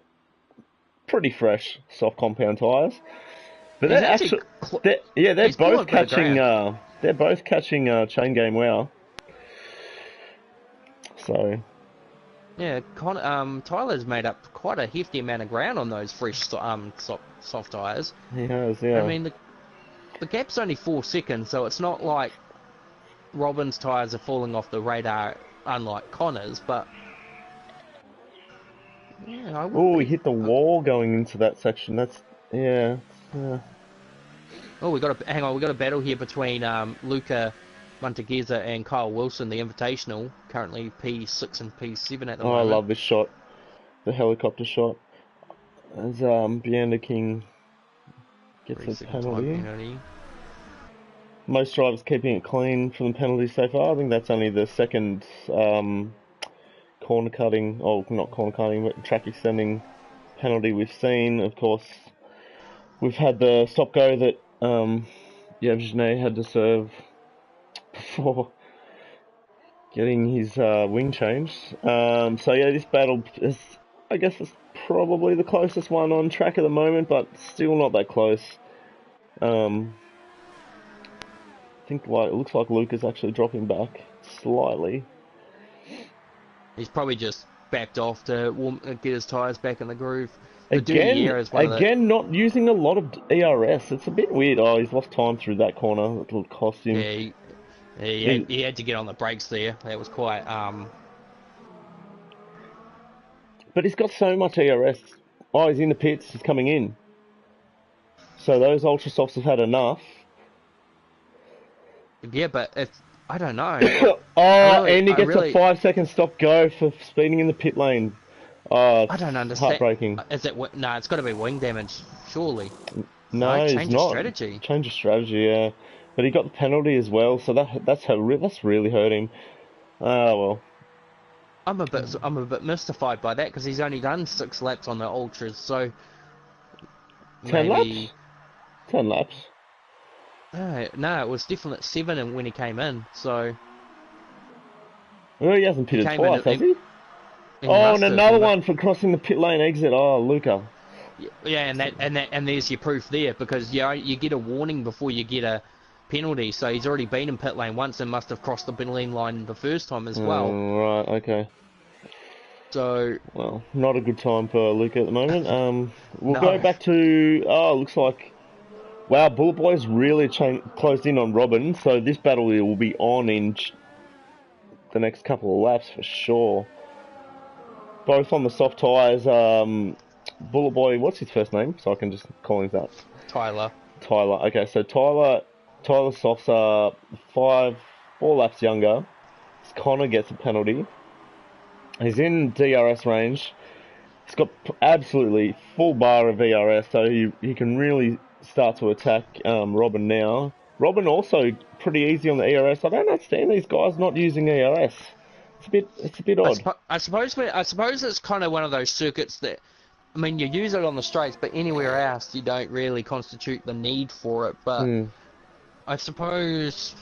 pretty fresh soft compound tyres. But they're both catching. They're both catching chain game wow. So, yeah, Tyler's made up quite a hefty amount of ground on those fresh soft tyres. He has, yeah. I mean, the gap's only 4 seconds, so it's not like Robin's tyres are falling off the radar, unlike Connor's. But yeah, he hit the wall going into that section. That's yeah. Oh, we got a battle here between Luca Montegheza and Kyle Wilson, the Invitational, currently P6 and P7 at the moment. I love this shot, the helicopter shot. As Bianda King gets a penalty. Most drivers keeping it clean from the penalty so far. I think that's only the second corner cutting, not corner cutting, but track extending penalty we've seen. Of course, we've had the stop go that Yevgeny had to serve before getting his wing changed. So yeah, this battle is, I guess, it's probably the closest one on track at the moment, but still not that close. I think it looks like Luke is actually dropping back slightly. He's probably just backed off to get his tyres back in the groove. Again, not using a lot of ERS. It's a bit weird. Oh, he's lost time through that corner. It'll cost him. Yeah, he had to get on the brakes there. That was quite... But he's got so much ERS. Oh, he's in the pits. He's coming in. So those Ultra Softs have had enough. Yeah, but I don't know. And he gets a 5-second stop go for speeding in the pit lane. Oh, I don't understand. Heartbreaking. It's got to be wing damage, surely. No, change of strategy. Change of strategy, yeah. But he got the penalty as well, so that's really hurt him. Well. I'm a bit mystified by that because he's only done 6 laps on the Ultras, so 10 laps. 10 laps. No, it was definitely 7 when he came in. So. Well, he hasn't pitted twice, has he? And another one for crossing the pit lane exit. Oh, Luca. Yeah, and there's your proof there, because you get a warning before you get a penalty. So he's already been in pit lane once and must have crossed the pit lane line the first time as well. Right. Okay. So. Well, not a good time for Luca at the moment. We'll go back to. Looks like. Wow, Bullet Boy's really closed in on Robin, so this battle will be on in the next couple of laps for sure. Both on the soft tyres. Bullet Boy, what's his first name? So I can just call him that. Tyler. Okay, so Tyler's softs are 4 laps younger. Connor gets a penalty. He's in DRS range. He's got absolutely full bar of ERS, so he can really start to attack Robin now. Robin also pretty easy on the ERS. I don't understand these guys not using ERS. It's a bit odd. I suppose it's kind of one of those circuits that, I mean, you use it on the straights, but anywhere else you don't really constitute the need for it. But I suppose,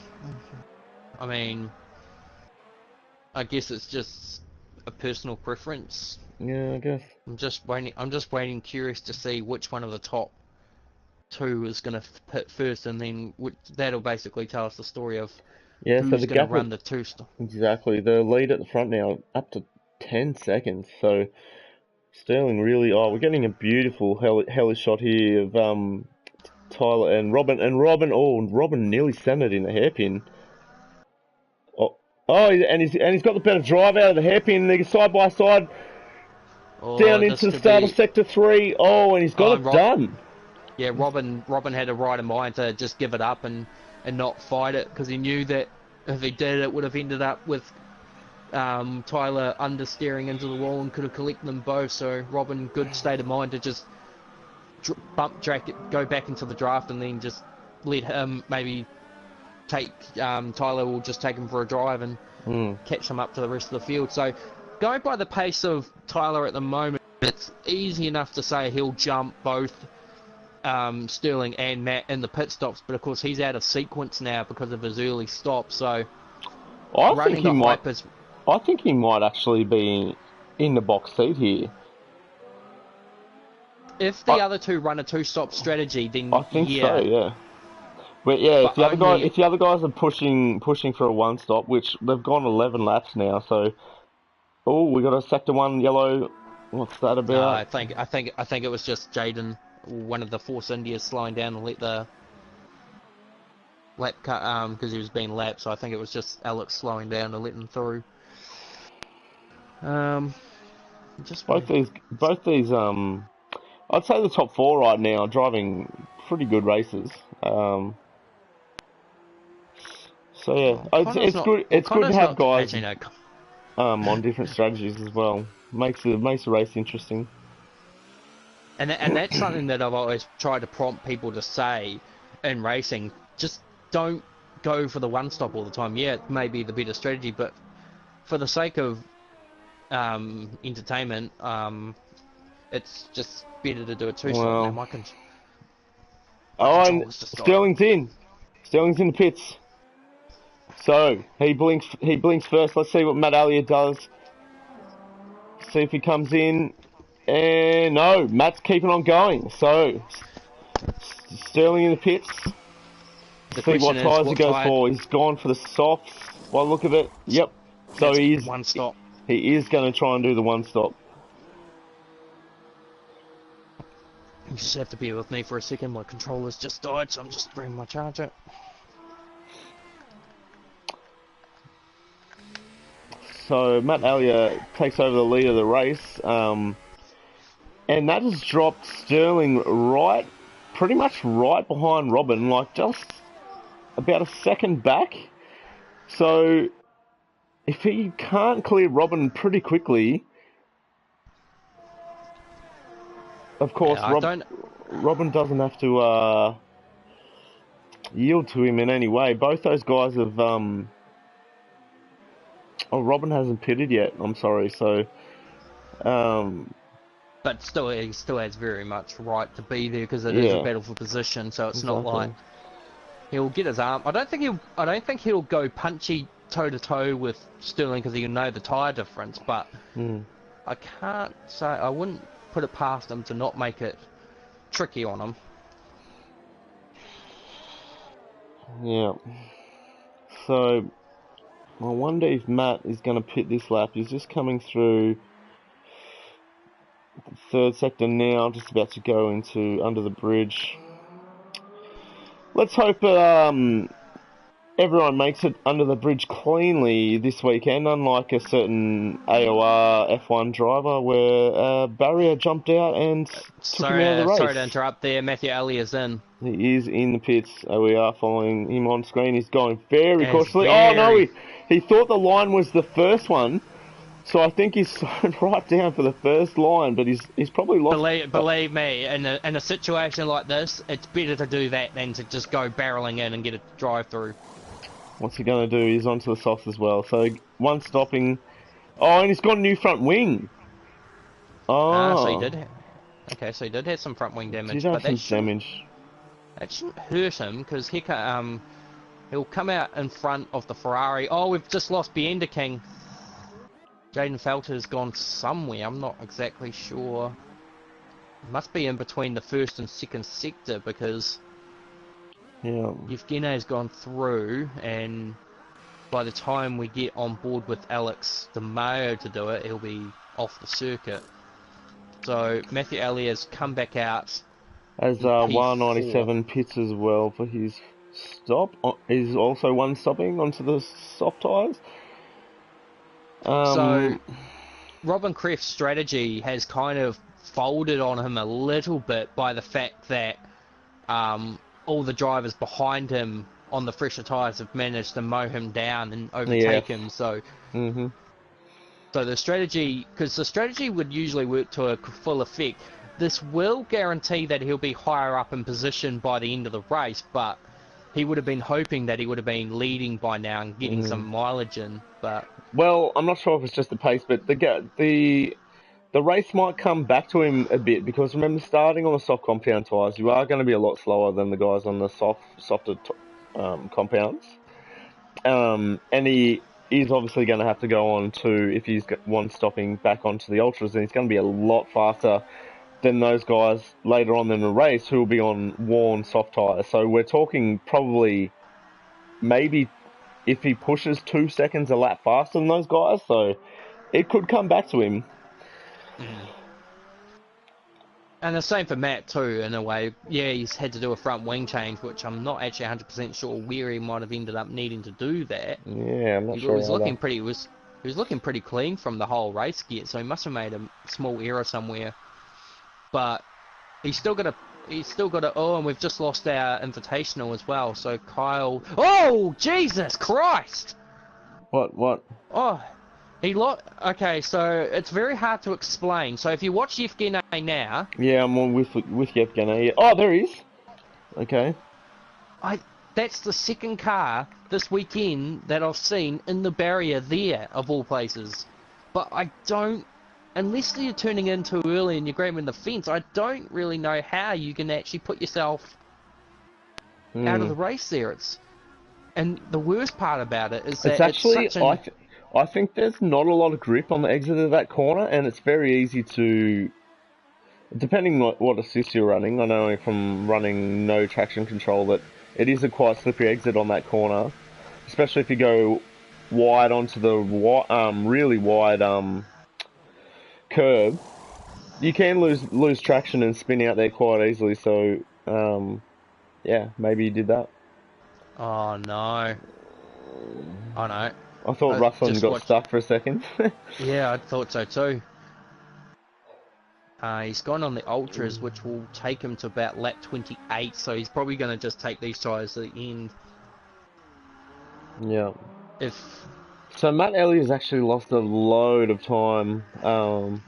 I mean, I guess it's just a personal preference. Yeah, I guess. I'm just waiting, curious to see which one of the top two is going to hit first, and then that'll basically tell us the story of who's going to run the two. Exactly. The lead at the front now up to 10 seconds. So Sterling really. Oh, we're getting a beautiful heli shot here of Tyler and Robin. Oh, Robin nearly sent it in the hairpin. And he's got the better drive out of the hairpin. They go side by side. Down into the start of Sector 3. Oh, and he's got it done. Yeah, Robin had a right of mind to just give it up and not fight it, because he knew that if he did, it would have ended up with Tyler understeering into the wall and could have collected them both. So Robin, good state of mind to just drag it, go back into the draft, and then just let him maybe take Tyler will just take him for a drive and catch him up to the rest of the field. So going by the pace of Tyler at the moment, it's easy enough to say he'll jump both Sterling and Matt in the pit stops, but of course he's out of sequence now because of his early stop. So I think he might actually be in the box seat here. If the other two run a two-stop strategy, then I think so, yeah. But yeah, if the other guys are pushing for a one-stop, which they've gone 11 laps now, so we got a sector 1 yellow. What's that about? I think it was just Jaden, one of the Force Indias, slowing down and let the lap cut because he was being lapped. So I think it was just Alex slowing down to let him through. Both these I'd say the top 4 right now are driving pretty good races. So yeah, it's good. It's good to have guys on different strategies as well. Makes the race interesting. And that's something that I've always tried to prompt people to say in racing. Just don't go for the one stop all the time. Yeah, it may be the better strategy, but for the sake of entertainment, it's just better to do a two stop. And Sterling's in. Sterling's in the pits. So he blinks first. Let's see what Matt Elliott does. See if he comes in. And no, Matt's keeping on going. So Sterling in the pits. See what tyres he goes for. He's gone for the softs. By the look of it, yep. So he's one stop. He is going to try and do the one stop. You just have to bear with me for a second. My controller's just died, so I'm just bringing my charger. So Matt Elliott takes over the lead of the race, and that has dropped Sterling pretty much right behind Robin, like just about a second back. So if he can't clear Robin pretty quickly, of course, Robin doesn't have to yield to him in any way. Both those guys have... Robin hasn't pitted yet, I'm sorry, so... But still, he still has very much right to be there, because it is a battle for position, so it's not like... He'll get his arm... I don't think he'll go punchy toe-to-toe with Sterling, because he'll know the tyre difference, but... I can't say... I wouldn't put it past him to not make it tricky on him. Yeah. So, I wonder if Matt is going to pit this lap. He's just coming through the third sector now, just about to go into under the bridge. Let's hope everyone makes it under the bridge cleanly this weekend, unlike a certain AOR F1 driver where barrier jumped out and took him out of the race. Sorry to interrupt there, Matthew Elliott is in. He is in the pits. We are following him on screen. He's going very cautiously. Oh no, he thought the line was the first one, So I think he's slowed right down for the first line, but he's probably lost. Believe me, in a situation like this, it's better to do that than to just go barreling in and get a drive through. What's he gonna do? He's onto the softs as well. So one stopping. Oh, and he's got a new front wing. Ah, so he Oh, did. Okay, so he did have some front wing did damage, have but some damage. that shouldn't hurt him because he'll come out in front of the Ferrari. Oh, we've just lost Bienda King. Jaden Felter's gone somewhere. I'm not exactly sure. It must be in between the first and second sector because Yeah. Yevgeny has gone through, and by the time we get on board with Alex DeMayo to do it, he'll be off the circuit. So Matthew Elliott's come back out As in P4. 197 pits as well for his stop. He's also one stopping onto the soft tyres. So Robin Kreft's strategy has kind of folded on him a little bit by the fact that all the drivers behind him on the fresher tyres have managed to mow him down and overtake him. So, so the strategy, because the strategy would usually work to a full effect, this will guarantee that he'll be higher up in position by the end of the race, but he would have been hoping that he would have been leading by now and getting some mileage in. But well, I'm not sure if it's just the pace, but the race might come back to him a bit because remember, starting on the soft compound tyres, you are going to be a lot slower than the guys on the softer compounds. And he is obviously going to have to go on to, if he's one stopping back onto the ultras, and he's going to be a lot faster than those guys later on in the race who will be on worn soft tyres. So we're talking probably maybe if he pushes 2 seconds a lap faster than those guys, so it could come back to him. And the same for Matt too, in a way. Yeah, he's had to do a front wing change, which I'm not actually 100% sure where he might have ended up needing to do that. Yeah, I'm not sure. He was looking pretty clean from the whole race gear, so he must have made a small error somewhere. But he's still got a. Oh, and we've just lost our invitational as well. So Kyle. Oh, Jesus Christ! What? Oh. Okay, so it's very hard to explain. So if you watch Yevgeny now... Yeah, I'm on with Yevgeny. Oh, there he is. Okay. That's the second car this weekend that I've seen in the barrier there, of all places. But I don't... Unless you're turning in too early and you're grabbing the fence, I don't really know how you can actually put yourself out of the race there. And the worst part about it is that it's actually... it's such I think there's not a lot of grip on the exit of that corner, and it's very easy to, depending on what assist you're running, I know from running no traction control that it is a quite slippery exit on that corner, especially if you go wide onto the really wide curb. You can lose traction and spin out there quite easily, so yeah, maybe you did that. Oh no. Oh no. I thought Russell got stuck for a second. Yeah, I thought so too. He's gone on the ultras, which will take him to about lap 28, so he's probably going to just take these tyres at the end. Yeah. So Matt Elliott's actually lost a load of time. I'm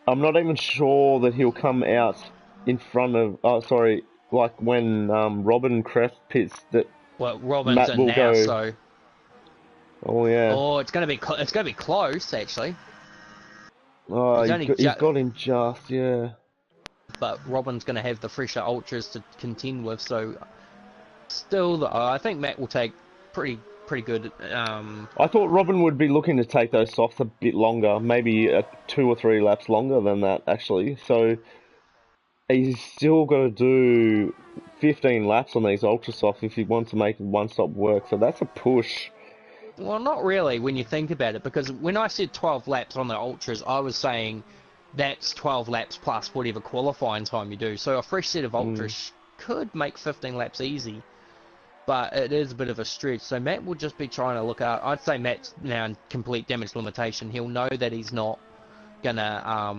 not even sure that he'll come out in front of. Oh, sorry, like when Robin Kreft pits that. Well, Robin's Matt in will now, go. so. Oh yeah. Oh, it's gonna be close actually. Oh, he's got him just, yeah. But Robin's gonna have the fresher ultras to contend with, so still, I think Matt will take pretty good. I thought Robin would be looking to take those softs a bit longer, maybe 2 or 3 laps longer than that actually. So he's still got to do 15 laps on these ultra softs if he wants to make one stop work. So that's a push. Well, not really when you think about it, because when I said 12 laps on the ultras, I was saying that's 12 laps plus whatever qualifying time you do. So a fresh set of ultras could make 15 laps easy, but it is a bit of a stretch. So Matt will just be trying to look out. I'd say Matt's now in complete damage limitation. He'll know that he's not gonna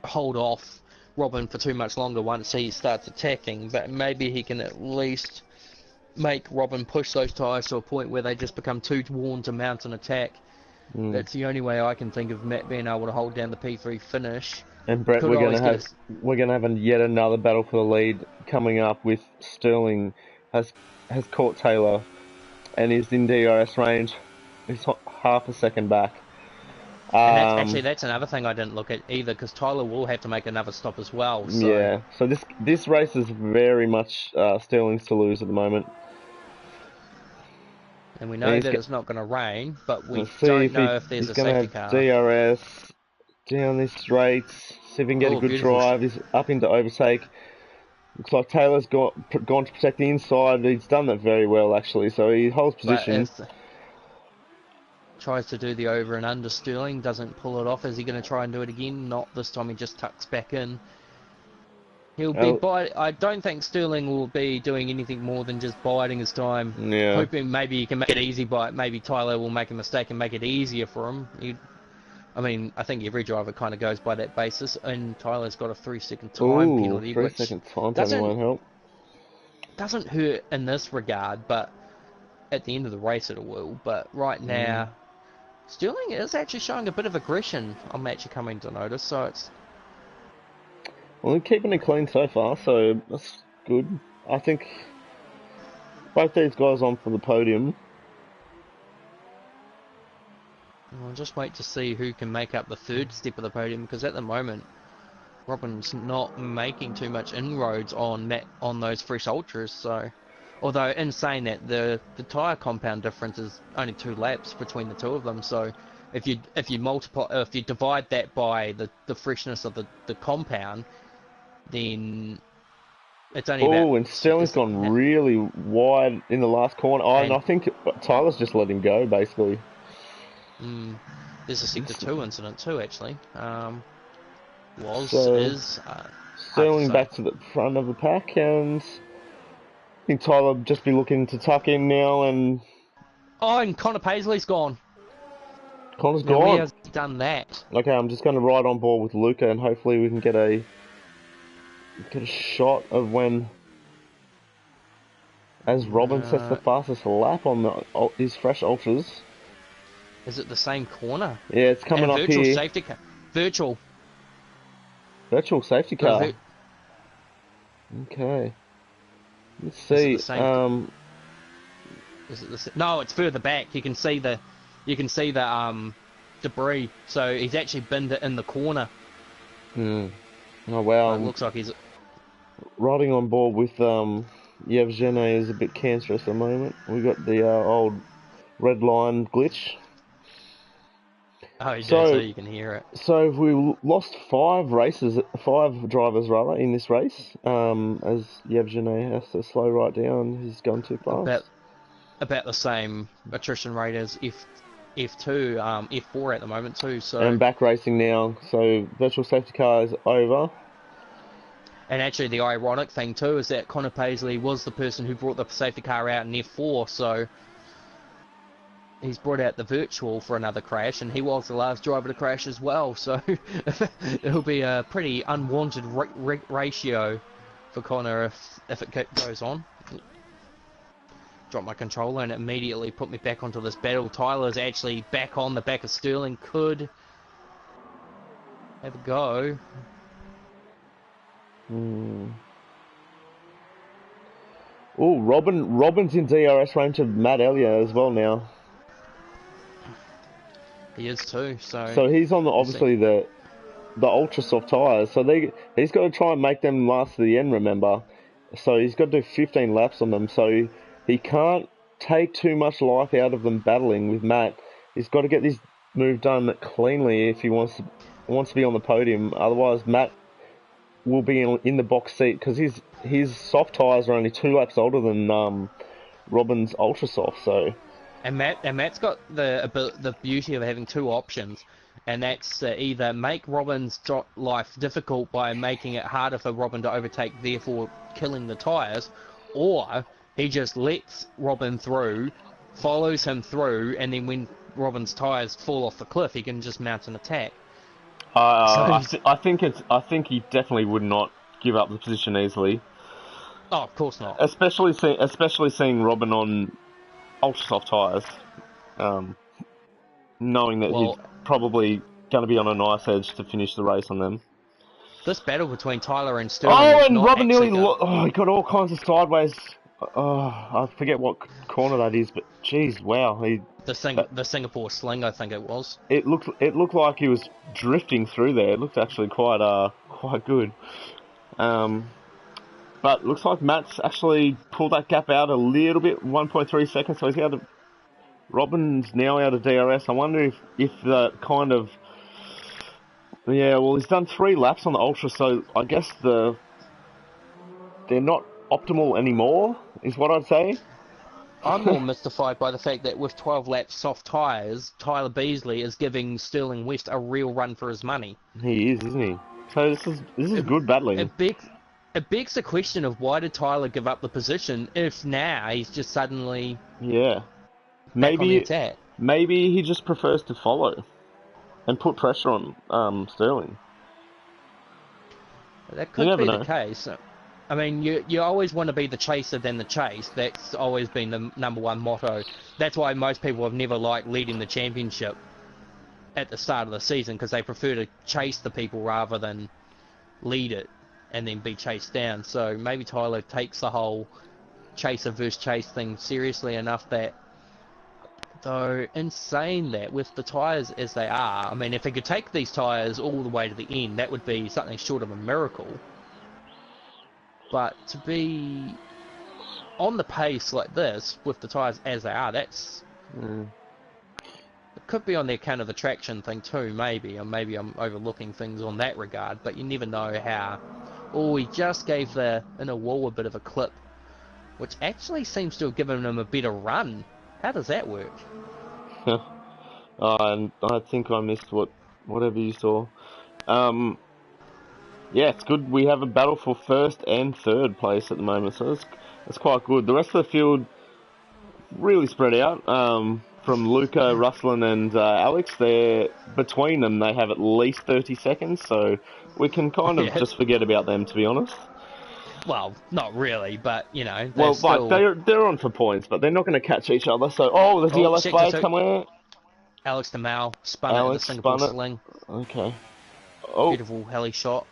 hold off Robin for too much longer once he starts attacking, but maybe he can at least make Robin push those tyres to a point where they just become too worn to mount an attack. That's the only way I can think of Matt being able to hold down the P3 finish. And Brett, Could always get us. we're gonna have yet another battle for the lead coming up with Sterling has caught Taylor and is in DRS range. He's half a second back. And that's another thing I didn't look at either, because Tyler will have to make another stop as well. So. Yeah, so this race is very much Sterling's to lose at the moment. And we know that it's not going to rain, but we don't know if there's a safety car. DRS down this straight. See if we can get a good drive. He's up into overtake. Looks like Taylor's gone to protect the inside. He's done that very well, actually. So he holds position. Tries to do the over and under. Sterling doesn't pull it off. Is he going to try and do it again? Not this time. He just tucks back in. He'll be I don't think Sterling will be doing anything more than just biding his time. Yeah. Hoping maybe he can make it easy by it. Maybe Tyler will make a mistake and make it easier for him. I think every driver kind of goes by that basis, and Tyler's got a 3-second time penalty, 3-second time penalty won't help. Doesn't hurt in this regard, but at the end of the race it will. But right now, Sterling is actually showing a bit of aggression. I'm actually coming to notice, so it's. Well, they're keeping it clean so far, so that's good. I think both these guys on for the podium. I'll just wait to see who can make up the third step of the podium, because at the moment, Robin's not making too much inroads on those fresh ultras. So, although in saying that, the tyre compound difference is only 2 laps between the two of them. So, if you divide that by the freshness of the compound, then it's only about. Oh, and Sterling's gone really wide in the last corner. And I think Tyler's just let him go, basically. There's a Sector 2 incident too, actually. Sterling back to the front of the pack, and I think Tyler just be looking to tuck in now. And Connor Paisley's gone. Connor's gone. He has done that. Okay, I'm just going to ride on board with Luca, and hopefully we can get a shot of when, as Robin sets the fastest lap on his fresh ultras. Is it the same corner? Yeah, it's coming up virtual here. Safety car. Virtual safety car. Okay. Let's see. Is it no, it's further back. You can see the debris. So he's actually binned it in the corner. Oh wow. It looks like he's riding on board with Yevgeny is a bit cancerous at the moment. We got the old red line glitch. Oh, you do, so you can hear it. So we lost 5 drivers in this race. As Yevgeny has to slow right down, he's gone too fast. About the same attrition rate as F2, F4 at the moment too. So. And back racing now. So virtual safety car is over. And actually, the ironic thing too is that Connor Paisley was the person who brought the safety car out in F4. So. He's brought out the virtual for another crash, and he was the last driver to crash as well, so it'll be a pretty unwanted ratio for Connor if it goes on. Drop my controller and it immediately put me back onto this battle. Tyler's actually back on the back of Sterling, could have a go. Oh, Robin's in DRS range of Matt Elliott as well now. He is too, so he's on the ultra soft tyres. So he's got to try and make them last to the end. Remember, so he's got to do 15 laps on them. So he can't take too much life out of them battling with Matt. He's got to get this move done cleanly if he wants to be on the podium. Otherwise, Matt will be in the box seat because his soft tyres are only 2 laps older than Robin's ultra soft. So. And Matt's got the beauty of having 2 options, and that's either make Robin's life difficult by making it harder for Robin to overtake, therefore killing the tyres, or he just lets Robin through, follows him through, and then when Robin's tyres fall off the cliff, he can just mount an attack. I think he definitely would not give up the position easily. Oh, of course not. Especially seeing Robin on ultra soft tyres. knowing that he's Well, probably going to be on a nice edge to finish the race on them. this battle between Tyler and Sterling Oh, is and not Robin actually nearly going. he got all kinds of sideways. Oh, I forget what corner that is, but geez, wow, that, The Singapore Sling, I think it was. it looked like he was drifting through there. It looked actually quite good. Um, but looks like Matt's actually pulled that gap out a little bit, 1.3 seconds. So he's out of Robin's now out of DRS. I wonder if the kind of well, he's done 3 laps on the Ultra, so I guess they're not optimal anymore, is what I'd say. I'm more mystified by the fact that with 12 laps soft tyres, Tyler Beasley is giving Sterling West a real run for his money. He is, isn't he? So this is It, good battling. it begs the question of why did Tyler give up the position if now he's just suddenly Yeah. back on the Maybe attack? maybe he just prefers to follow and put pressure on Sterling. That You could never be the know. case. I mean, you always want to be the chaser than the chase. That's always been the number one motto. That's why most people have never liked leading the championship at the start of the season, because they prefer to chase the people rather than lead it and then be chased down. So maybe Tyler takes the whole chaser versus chase thing seriously enough that, though, in saying that, with the tyres as they are, I mean, if he could take these tyres all the way to the end, that would be something short of a miracle. But to be on the pace like this with the tyres as they are, that's Mm. it could be on the account of the traction thing too, maybe, or maybe I'm overlooking things on that regard. But you never know how. Oh, he just gave the inner wall a bit of a clip, which actually seems to have given him a better run. How does that work? And I think I missed whatever you saw. Um, yeah, it's good. We have a battle for first and third place at the moment, so that's quite good. The rest of the field really spread out. From Luca, Ruslan, and Alex, they're between them. They have at least 30 seconds, so we can kind of Yeah, just forget about them, to be honest. well, not really, but you know, they're Well, like still. they're on for points, but they're not going to catch each other. So, oh, there's a Oh, yellow sector flag two. somewhere. Alex de Mal spun it in the Alex Singapore spun it. Sling. Okay. Oh. Beautiful heli shot.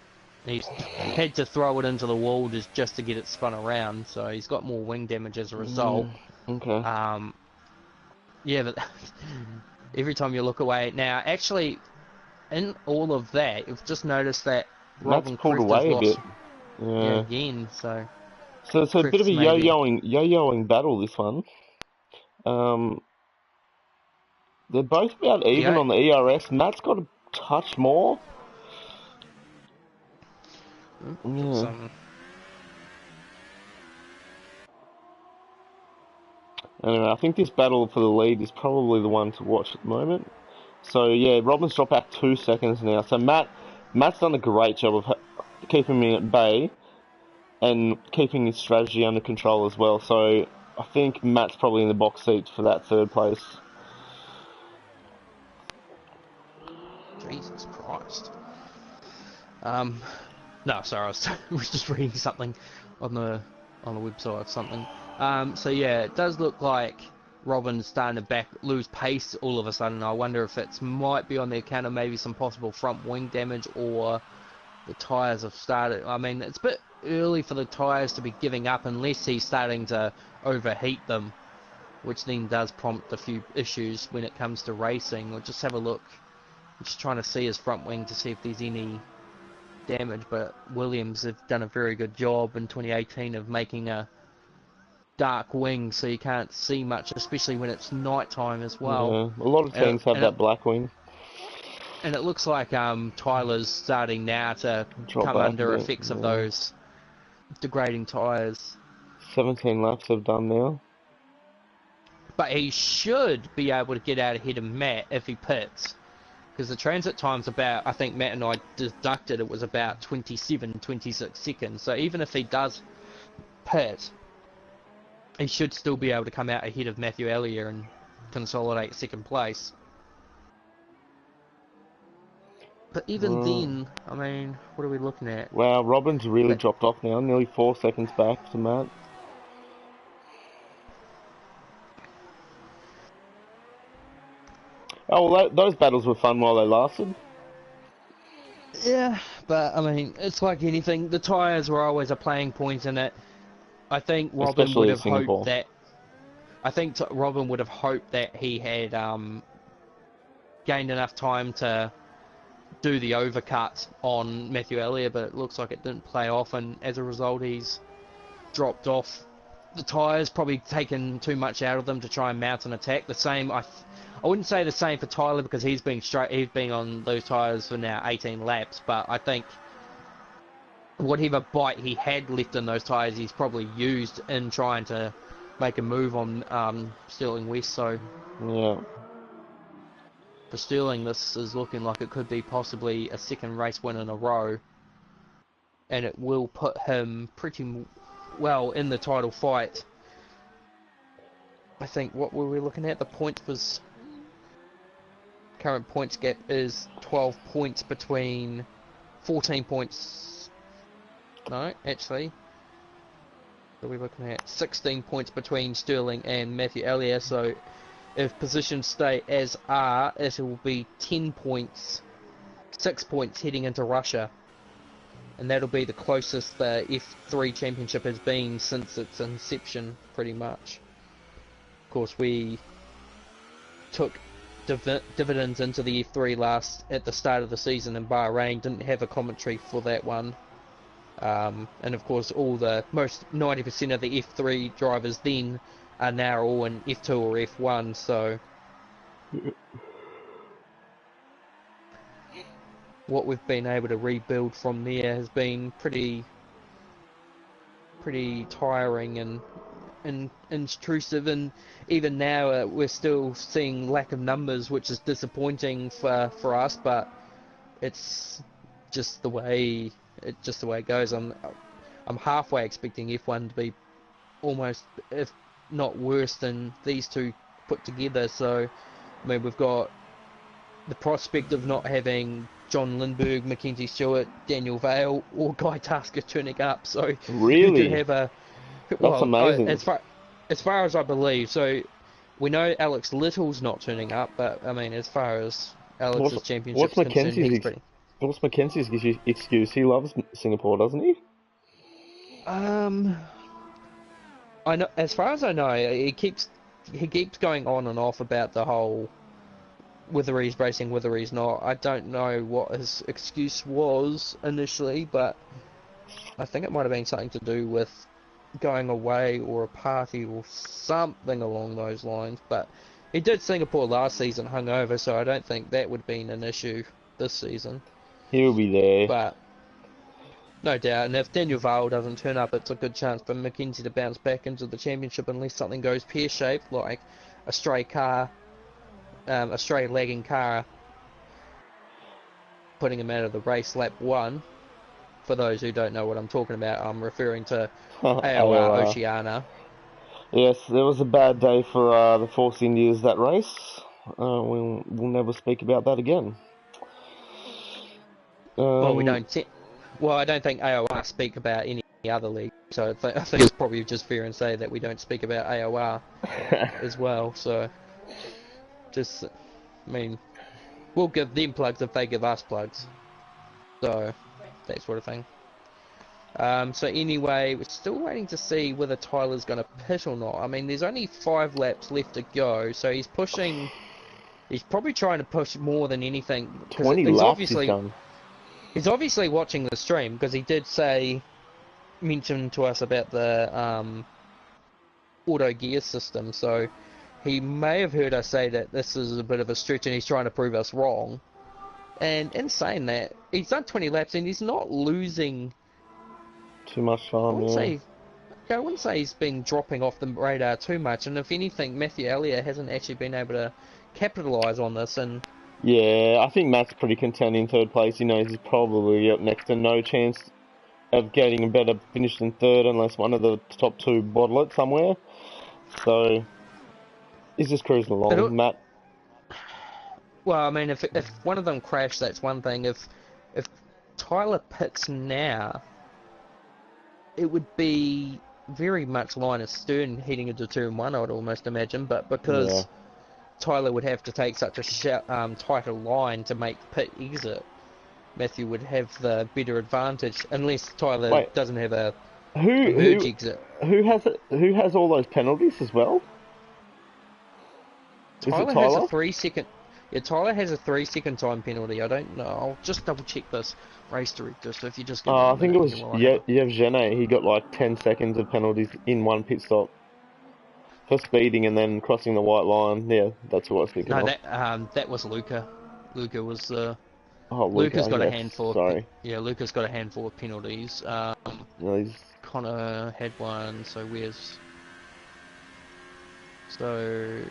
He's had to throw it into the wall just to get it spun around, so he's got more wing damage as a result. Yeah. Okay. Um, yeah, but every time you look away now, actually, in all of that, you've just noticed that Matt's Robin pulled Creft has away a bit. lost, yeah, Yeah. again. So So it's a bit of Creft's a maybe, yo-yoing battle, this one. Um, they're both about even yeah. on the ERS. Matt's got a touch more. Put Yeah. some. Anyway, I think this battle for the lead is probably the one to watch at the moment. So yeah, Robin's dropped back 2 seconds now. So Matt's done a great job of keeping me at bay and keeping his strategy under control as well. So I think Matt's probably in the box seat for that third place. Jesus Christ. Um, no, sorry, I was, was just reading something on the website of something. So yeah, it does look like Robin's starting to lose pace all of a sudden. I wonder if it might be on the account of maybe some possible front wing damage, or the tyres have started. I mean, it's a bit early for the tyres to be giving up unless he's starting to overheat them, which then does prompt a few issues when it comes to racing. We'll just have a look. I'm just trying to see his front wing to see if there's any damage, but Williams have done a very good job in 2018 of making a dark wing so you can't see much, especially when it's night time as well. Yeah, a lot of And it, teams have and it, that black wing. and it looks like Tyler's starting now to Drop come back a under bit. effects of Yeah. those degrading tyres. 17 laps have done now. But he should be able to get out ahead of Matt if he pits. Because the transit time's about, I think Matt and I deducted it was about 27, 26 seconds. So even if he does pit, he should still be able to come out ahead of Matthew Elliott and consolidate second place. But even then, I mean, what are we looking at? Wow, Robin's really But dropped off now. Nearly 4 seconds back to Matt. Oh, well, those battles were fun while they lasted. Yeah, but I mean, it's like anything. The tyres were always a playing point in it. I think Robin would Especially have hoped Singapore. that. I think Robin would have hoped that he had gained enough time to do the overcut on Matthew Elliott, but it looks like it didn't play off, and as a result, he's dropped off the tyres, probably taken too much out of them to try and mount an attack. The same, I wouldn't say the same for Tyler because he's been on those tyres for now 18 laps, but I think whatever bite he had left in those tyres, he's probably used in trying to make a move on Sterling West. So Yeah. for Sterling, this is looking like it could be possibly a second race win in a row, and it will put him pretty well in the title fight. I think what were we looking at? The point was current points gap is 12 points between 14 points. No, actually, what are we looking at? 16 points between Sterling and Matthew Elliott. So if positions stay as are, it will be 10 points, 6 points heading into Russia. And that'll be the closest the F3 championship has been since its inception, pretty much. Of course, we took dividends into the F3 at the start of the season in Bahrain. Didn't have a commentary for that one. And of course, most 90% of the F3 drivers then are now all in F2 or F1. So what we've been able to rebuild from there has been pretty tiring and intrusive, and even now we're still seeing lack of numbers, which is disappointing for us. But it's just the way it goes. I'm halfway expecting F1 to be almost, if not worse than these two put together. So I mean, we've got the prospect of not having John Lindbergh, Mackenzie Stewart, Daniel Vale, or Guy Tasker turning up. So you could Really? have a That's amazing. as far as I believe. So we know Alex Little's not turning up, but I mean, as far as What's Alex's what's championship's concerned, Mackenzie's he's pretty. what's Mackenzie's excuse? He loves Singapore, doesn't he? Um, I know, as far as I know, he keeps going on and off about the whole whether he's racing, whether he's not. I don't know what his excuse was initially, but I think it might have been something to do with going away or a party or something along those lines. But he did Singapore last season hungover, so I don't think that would have been an issue this season. He'll be there. But no doubt, and if Daniel Vale doesn't turn up, it's a good chance for Mackenzie to bounce back into the championship unless something goes pear-shaped, like a stray lagging car putting him out of the race lap 1. For those who don't know what I'm talking about, I'm referring to AOR AOR. Oceania. Yes, there was a bad day for the Force Indias that race. We'll never speak about that again. Well, we Um, don't. Well, I don't think AOR speak about any other league, so I think it's probably just fair and say that we don't speak about AOR as well. So, just, I mean, we'll give them plugs if they give us plugs. So, that sort of thing. So anyway, we're still waiting to see whether Tyler's going to pit or not. I mean, there's only 5 laps left to go, so he's pushing. He's probably trying to push more than anything because 20 laps he's done. he's obviously watching the stream because he did mention to us about the auto gear system. So he may have heard us say that this is a bit of a stretch and he's trying to prove us wrong. And in saying that, he's done 20 laps and he's not losing. Too much time, I wouldn't say he's been dropping off the radar too much, and if anything, Matthew Elliott hasn't actually been able to capitalise on this. And yeah. I think Matt's pretty content in third place. He knows he's probably got next to no chance of getting a better finish than third unless one of the top 2 bottle it somewhere. So he's just cruising along. Matt. Well, I mean, if one of them crashed, that's one thing. If Tyler pits now, it would be very much Linus Stern heading into turn 1, I would almost imagine. But because Tyler would have to take such a tighter line to make pit exit. Matthew would have the better advantage, unless Tyler Wait, doesn't have a who merge who exit. who has it? Who has all those penalties as well? Is it Tyler has a Tyler? 3 second. Yeah, Tyler has a 3 second time penalty. I don't know. I'll just double check this race director. So if you just give me a I think it minute was here while I have a. Yevgeny. He got like 10 seconds of penalties in one pit stop for speeding and then crossing the white line. Yeah, that's what I was thinking No, of. that was Luca. Luca was Oh, Luca's Luca, got a yes. handful of Sorry. yeah. Luca's got a handful of penalties. No, he's... Connor had one. So where's so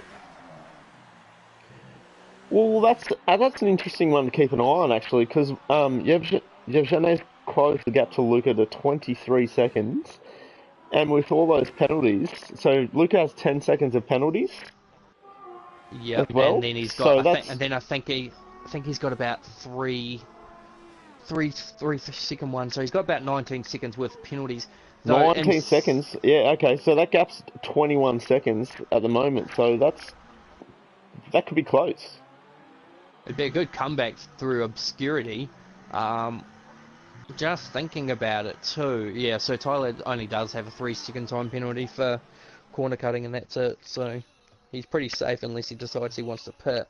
Well, that's an interesting one to keep an eye on actually, because Yevgeny's closed the gap to Luca to 23 seconds, and with all those penalties, so Luca has 10 seconds of penalties as yep, and well. then he's got So and then I think he's got about three second one. So he's got about 19 seconds worth of penalties. Though, 19 seconds. Yeah, okay. So that gap's 21 seconds at the moment. So that could be close. it'd be a good comeback through obscurity. Just thinking about it too. Yeah, so Tyler only does have a 3 second time penalty for corner cutting, and that's it. So he's pretty safe unless he decides he wants to pit.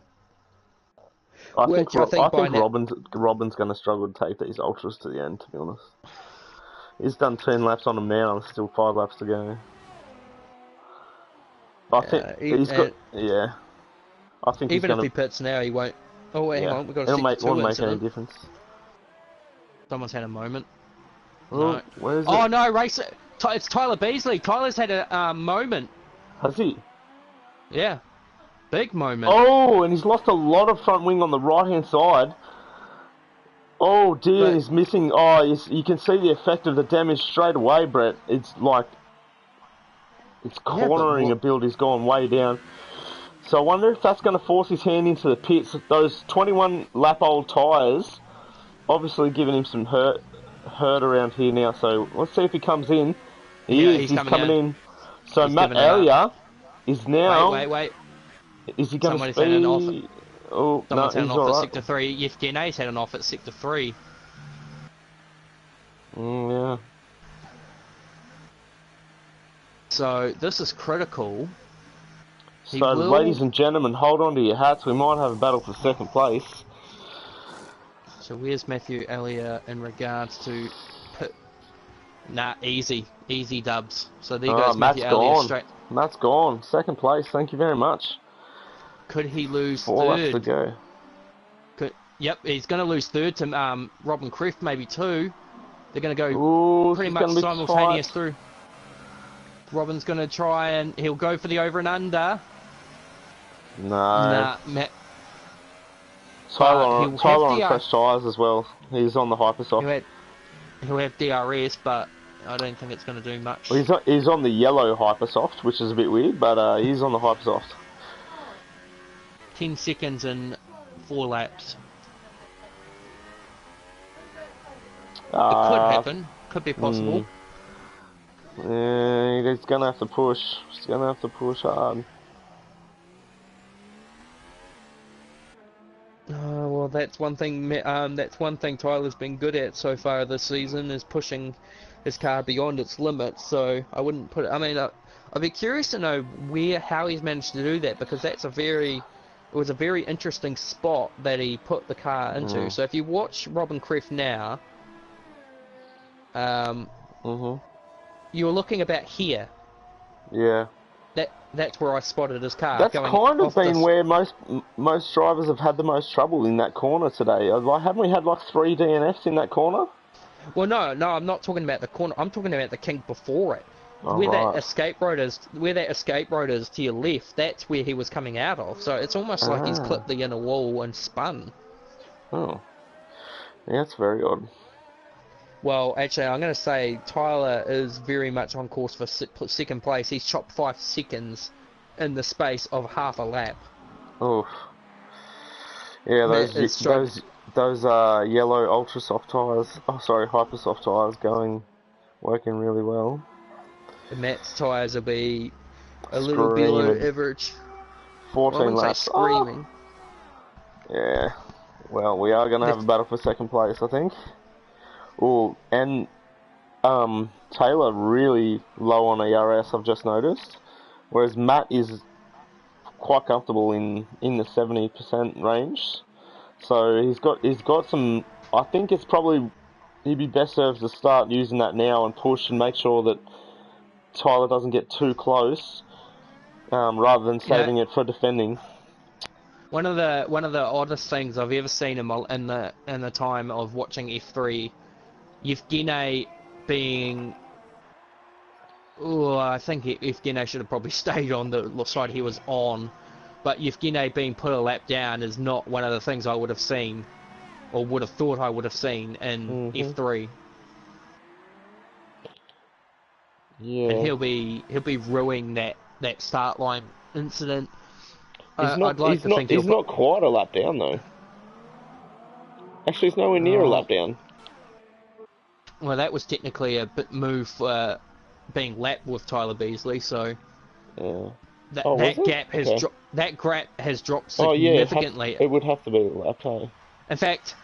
Which I I think by think now. Robin's going to struggle to take these ultras to the end. To be honest, he's done 10 laps on them now, and still 5 laps to go. I think he's got yeah. I think he's Even if going he to pits now, he won't. Oh, hang yeah. on, we've got a It'll sector make 2 won't make any incident. difference. Someone's had a moment. Oh, No. where is Oh it? no, it's Tyler Beasley. Tyler's had a moment. Has he? Yeah, big moment. Oh, and he's lost a lot of front wing on the right hand side. Oh dear, But he's missing. Oh, you can see the effect of the damage straight away, Brett. It's like it's yeah, but cornering a build. He's gone way down. So I wonder if that's going to force his hand into the pits. Those 21 lap old tyres, obviously giving him some hurt around here now. So let's see if he comes in. He's coming in. So He's Matt giving it up. Elliott is now. Wait. Is he going to Somebody's had an off. speed? Oh no, Someone's had an he's off at alright. sector 3. Yevgeny's had an off at sector 3. Yeah. So this is critical. So, ladies and gentlemen, hold on to your hats. We might have a battle for second place. So where's Matthew Elliott in regards to pit? Nah, easy dubs. So there goes Matthew Elliott straight. Matt's gone. Second place. Thank you very much. Could he lose 4 laps to third? go. Yep, he's going to lose third to Robin Krift, maybe 2. They're going to go Ooh, pretty this is much gonna be simultaneous tight. through. Robin's going to try and he'll go for the over and under. No. Nah, Matt. Tyler on DR fresh tyres as well. He's on the Hypersoft. He'll have DRS, but I don't think it's going to do much. Well, he's on the yellow Hypersoft, which is a bit weird, but he's on the Hypersoft. 10 seconds in 4 laps. It could happen. Could be possible. He's gonna have to push. He's gonna have to push hard. Well, that's one thing. That's one thing Tyler's been good at so far this season is pushing his car beyond its limits. So I wouldn't put it. I mean, I'd be curious to know how he's managed to do that because it was a very interesting spot that he put the car into. So if you watch Robin Krift now, you're looking about here. Yeah. That's where I spotted his car. That's kind of been where most drivers have had the most trouble in that corner today. Haven't we had like 3 DNFs in that corner? Well, no, I'm not talking about the corner. I'm talking about the kink before it. Oh, where right. that escape road is to your left, that's where he was coming out of. So it's almost like he's clipped the inner wall and spun. Oh. Yeah, that's very odd. Well, actually, I'm going to say Tyler is very much on course for second place. He's chopped 5 seconds in the space of half a lap. Oof. Yeah, those yellow ultra soft tyres. Oh, sorry, hyper soft tyres working really well. And Matt's tyres will be a little below average. I 14 wouldn't say laps. screaming. Yeah. Well, we are going to have a battle for second place, I think. Oh, and Taylor really low on ERS, I've just noticed. Whereas Matt is quite comfortable in the 70% range. So he's got some. I think it's probably he'd be best served to start using that now and push and make sure that Tyler doesn't get too close, rather than You know, saving it for defending. one of the oddest things I've ever seen in the time of watching F3, Yevgeny being. Oh, I think Yevgeny should have probably stayed on the side he was on, but Yevgeny being put a lap down is not one of the things I would have seen, or would have thought I would have seen in F3. Yeah. And he'll be ruining that start line incident. I'd like to think he's not quite a lap down though. Actually, he's nowhere near a lap down. Well, that was technically a bit move for being lapped with Tyler Beasley, so Yeah. that gap has dropped significantly. It would have to be a lap, hey? In fact,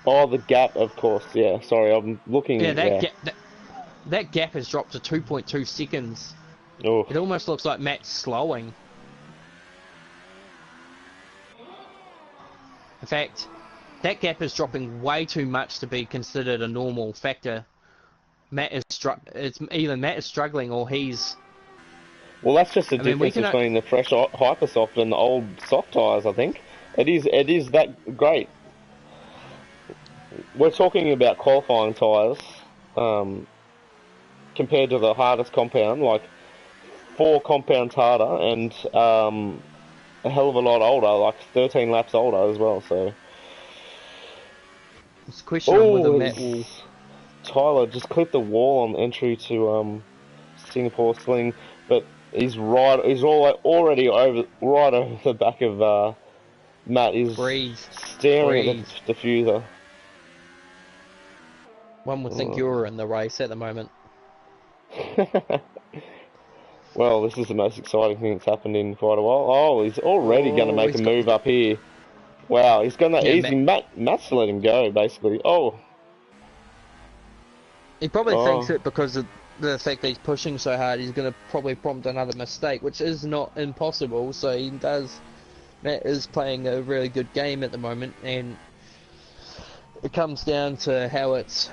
the gap, of course. Yeah, sorry, I'm looking. Yeah, that gap has dropped to 2.2 seconds. Oh. It almost looks like Matt's slowing. In fact, that gap is dropping way too much to be considered a normal factor. It's either Matt is struggling or he's. Well, that's just the difference between the fresh Hypersoft and the old soft tyres, I think. It is that great. We're talking about qualifying tyres, compared to the hardest compound, like 4 compounds harder and a hell of a lot older, like 13 laps older as well. So it's a question of whether Matt will. Tyler just clipped the wall on entry to Singapore Sling, but he's already right over the back of Matt. Is staring at the diffuser. One would think you're in the race at the moment. Well, this is the most exciting thing that's happened in quite a while. Oh, he's already going to make a move up here. Wow, he's going that easy. Matt's let him go, basically. Oh. He probably thinks it because of the fact that he's pushing so hard, he's going to probably prompt another mistake, which is not impossible. So Matt is playing a really good game at the moment, and it comes down to how it's.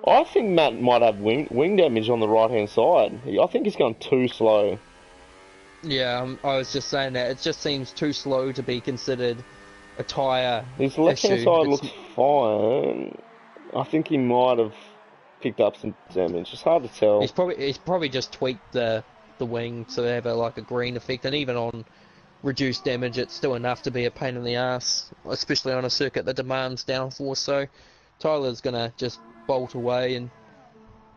I think Matt might have wing damage on the right-hand side. I think he's going too slow. Yeah, I was just saying that. It just seems too slow to be considered a tyre His left-hand side looks fine. I think he might have picked up some damage. It's hard to tell. He's probably just tweaked the wing to have a green effect, and even on reduced damage, it's still enough to be a pain in the ass, especially on a circuit that demands downforce. So Tyler's gonna just bolt away, and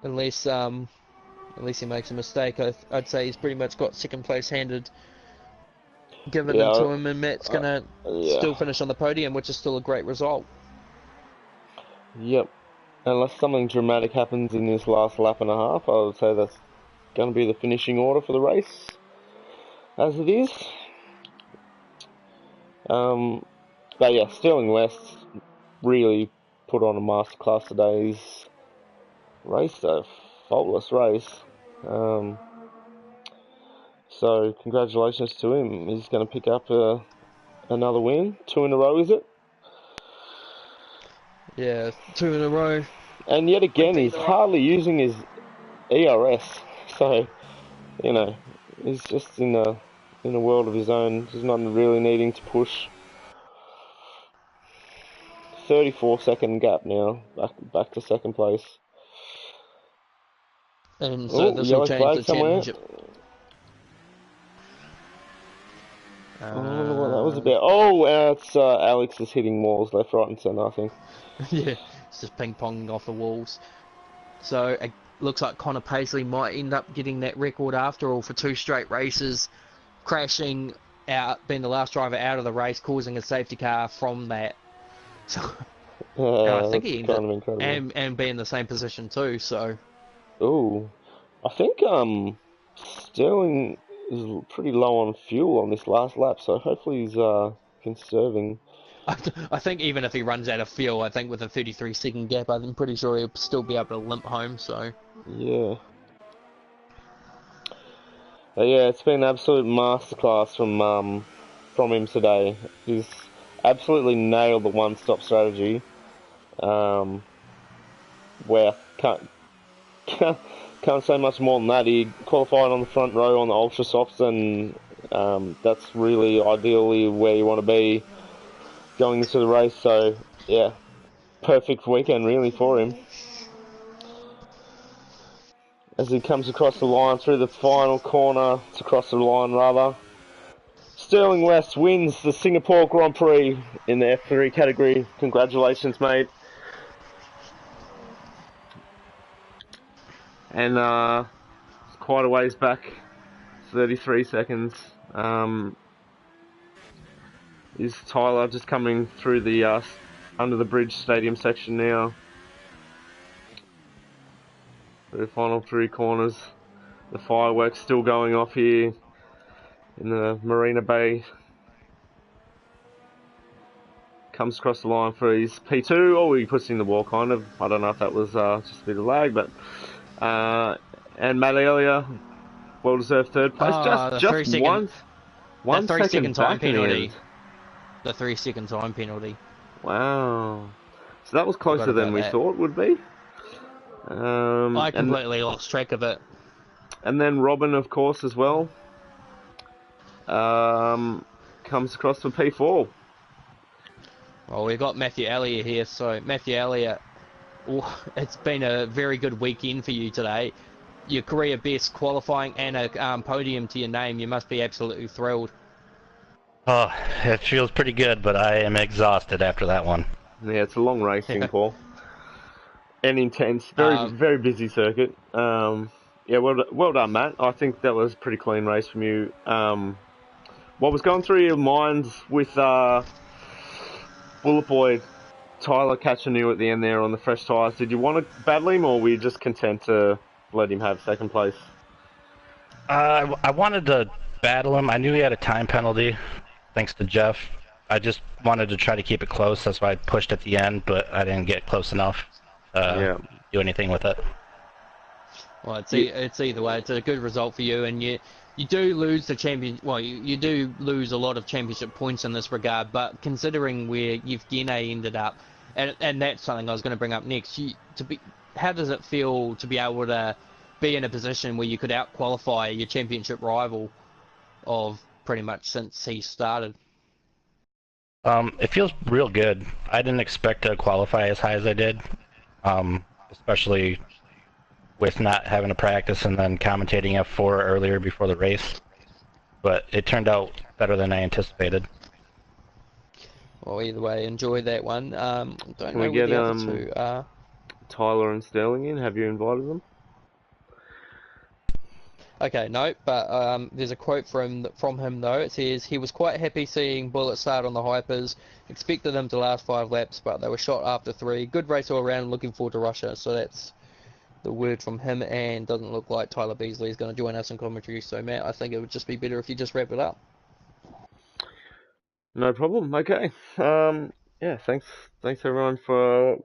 unless he makes a mistake, I'd say he's pretty much got second place given to him, and Matt's gonna still finish on the podium, which is still a great result. Yep. Unless something dramatic happens in this last lap and a half, I would say that's going to be the finishing order for the race, as it is. But yeah, Sterling West really put on a masterclass today. He's raced a faultless race. So congratulations to him. He's going to pick up another win. 2 in a row, is it? Yeah, 2 in a row. And yet again, he's hardly using his ERS. So, he's just in a world of his own. He's not really needing to push. 34-second gap now, back to second place. And so this will change the championship. I don't know what that was about. Oh, it's Alex is hitting walls left, right, and centre, I think. Yeah, it's just ping-ponging off the walls. So it looks like Connor Paisley might end up getting that record after all for 2 straight races, crashing out, being the last driver out of the race, causing a safety car from that. So I think he ended up, and be in the same position too. So. Oh, I think Sterling was pretty low on fuel on this last lap, so hopefully he's conserving. I think even if he runs out of fuel, I think with a 33-second gap, I'm pretty sure he'll still be able to limp home. So Yeah. But yeah, it's been an absolute masterclass from him today. He's absolutely nailed the one-stop strategy. Where can't say much more than that. He qualified on the front row on the ultra softs, and that's really ideally where you want to be going into the race. So yeah, perfect weekend really for him. As he comes across the line through the final corner, to cross the line rather. Sterling West wins the Singapore Grand Prix in the F3 category. Congratulations, mate. And it's quite a ways back, 33 seconds. Is Tyler just coming through the under the bridge stadium section now? The final 3 corners. The fireworks still going off here in the Marina Bay. Comes across the line for his P2. Oh, he puts in the wall, kind of. I don't know if that was just a bit of lag, but and Matt Elia, well-deserved third place. Just one second time back in the end. The 3-second time penalty. Wow. So that was closer than we thought would be. I completely lost track of it. And then Robin, of course, as well. Comes across for P4. Well, we've got Matthew Elliott here, so Matthew Elliott, it's been a very good weekend for you today. Your career best qualifying and a podium to your name. You must be absolutely thrilled. Oh, it feels pretty good, but I am exhausted after that one. Yeah, it's a long race, Singapore. And intense. Very busy circuit. Yeah, well done, Matt. I think that was a pretty clean race from you. What was going through your minds with Bullet Boy, Tyler catching you at the end there on the fresh tyres? Did you want to battle him, or were you just content to let him have second place? I wanted to battle him. I knew he had a time penalty, thanks to Jeff. I just wanted to try to keep it close. That's why I pushed at the end, but I didn't get close enough to do anything with it. Well, it's either way. It's a good result for you, and you do lose the champion. Well, you do lose a lot of championship points in this regard. But considering where Yevgeny ended up, and that's something I was going to bring up next. How does it feel to be able to be in a position where you could out-qualify your championship rival of pretty much since he started? It feels real good. I didn't expect to qualify as high as I did, especially with not having to practice and then commentating F4 earlier before the race. But it turned out better than I anticipated. Well, either way, enjoy that one. Don't Can know we get where the other two are. Tyler and Sterling in? Have you invited them? Okay, no, but there's a quote from him though. It says he was quite happy seeing Bullet start on the hypers. Expected them to last 5 laps, but they were shot after 3. Good race all around. Looking forward to Russia. So that's the word from him, and doesn't look like Tyler Beasley is going to join us in commentary. So Matt, I think it would just be better if you just wrap it up. No problem. Okay. Yeah, thanks everyone for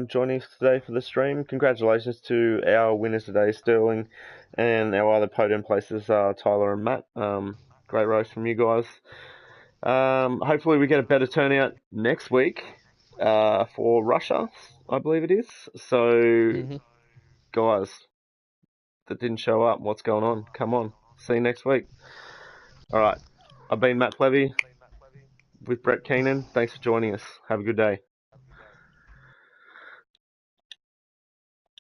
joining us today for the stream. Congratulations to our winners today, Sterling, and our other podium places, Tyler and Matt. Great race from you guys. Hopefully we get a better turnout next week for Russia, I believe it is. So, guys that didn't show up, what's going on? Come on. See you next week. All right. I've been Matt Plevy with Brett Keenan. Thanks for joining us. Have a good day.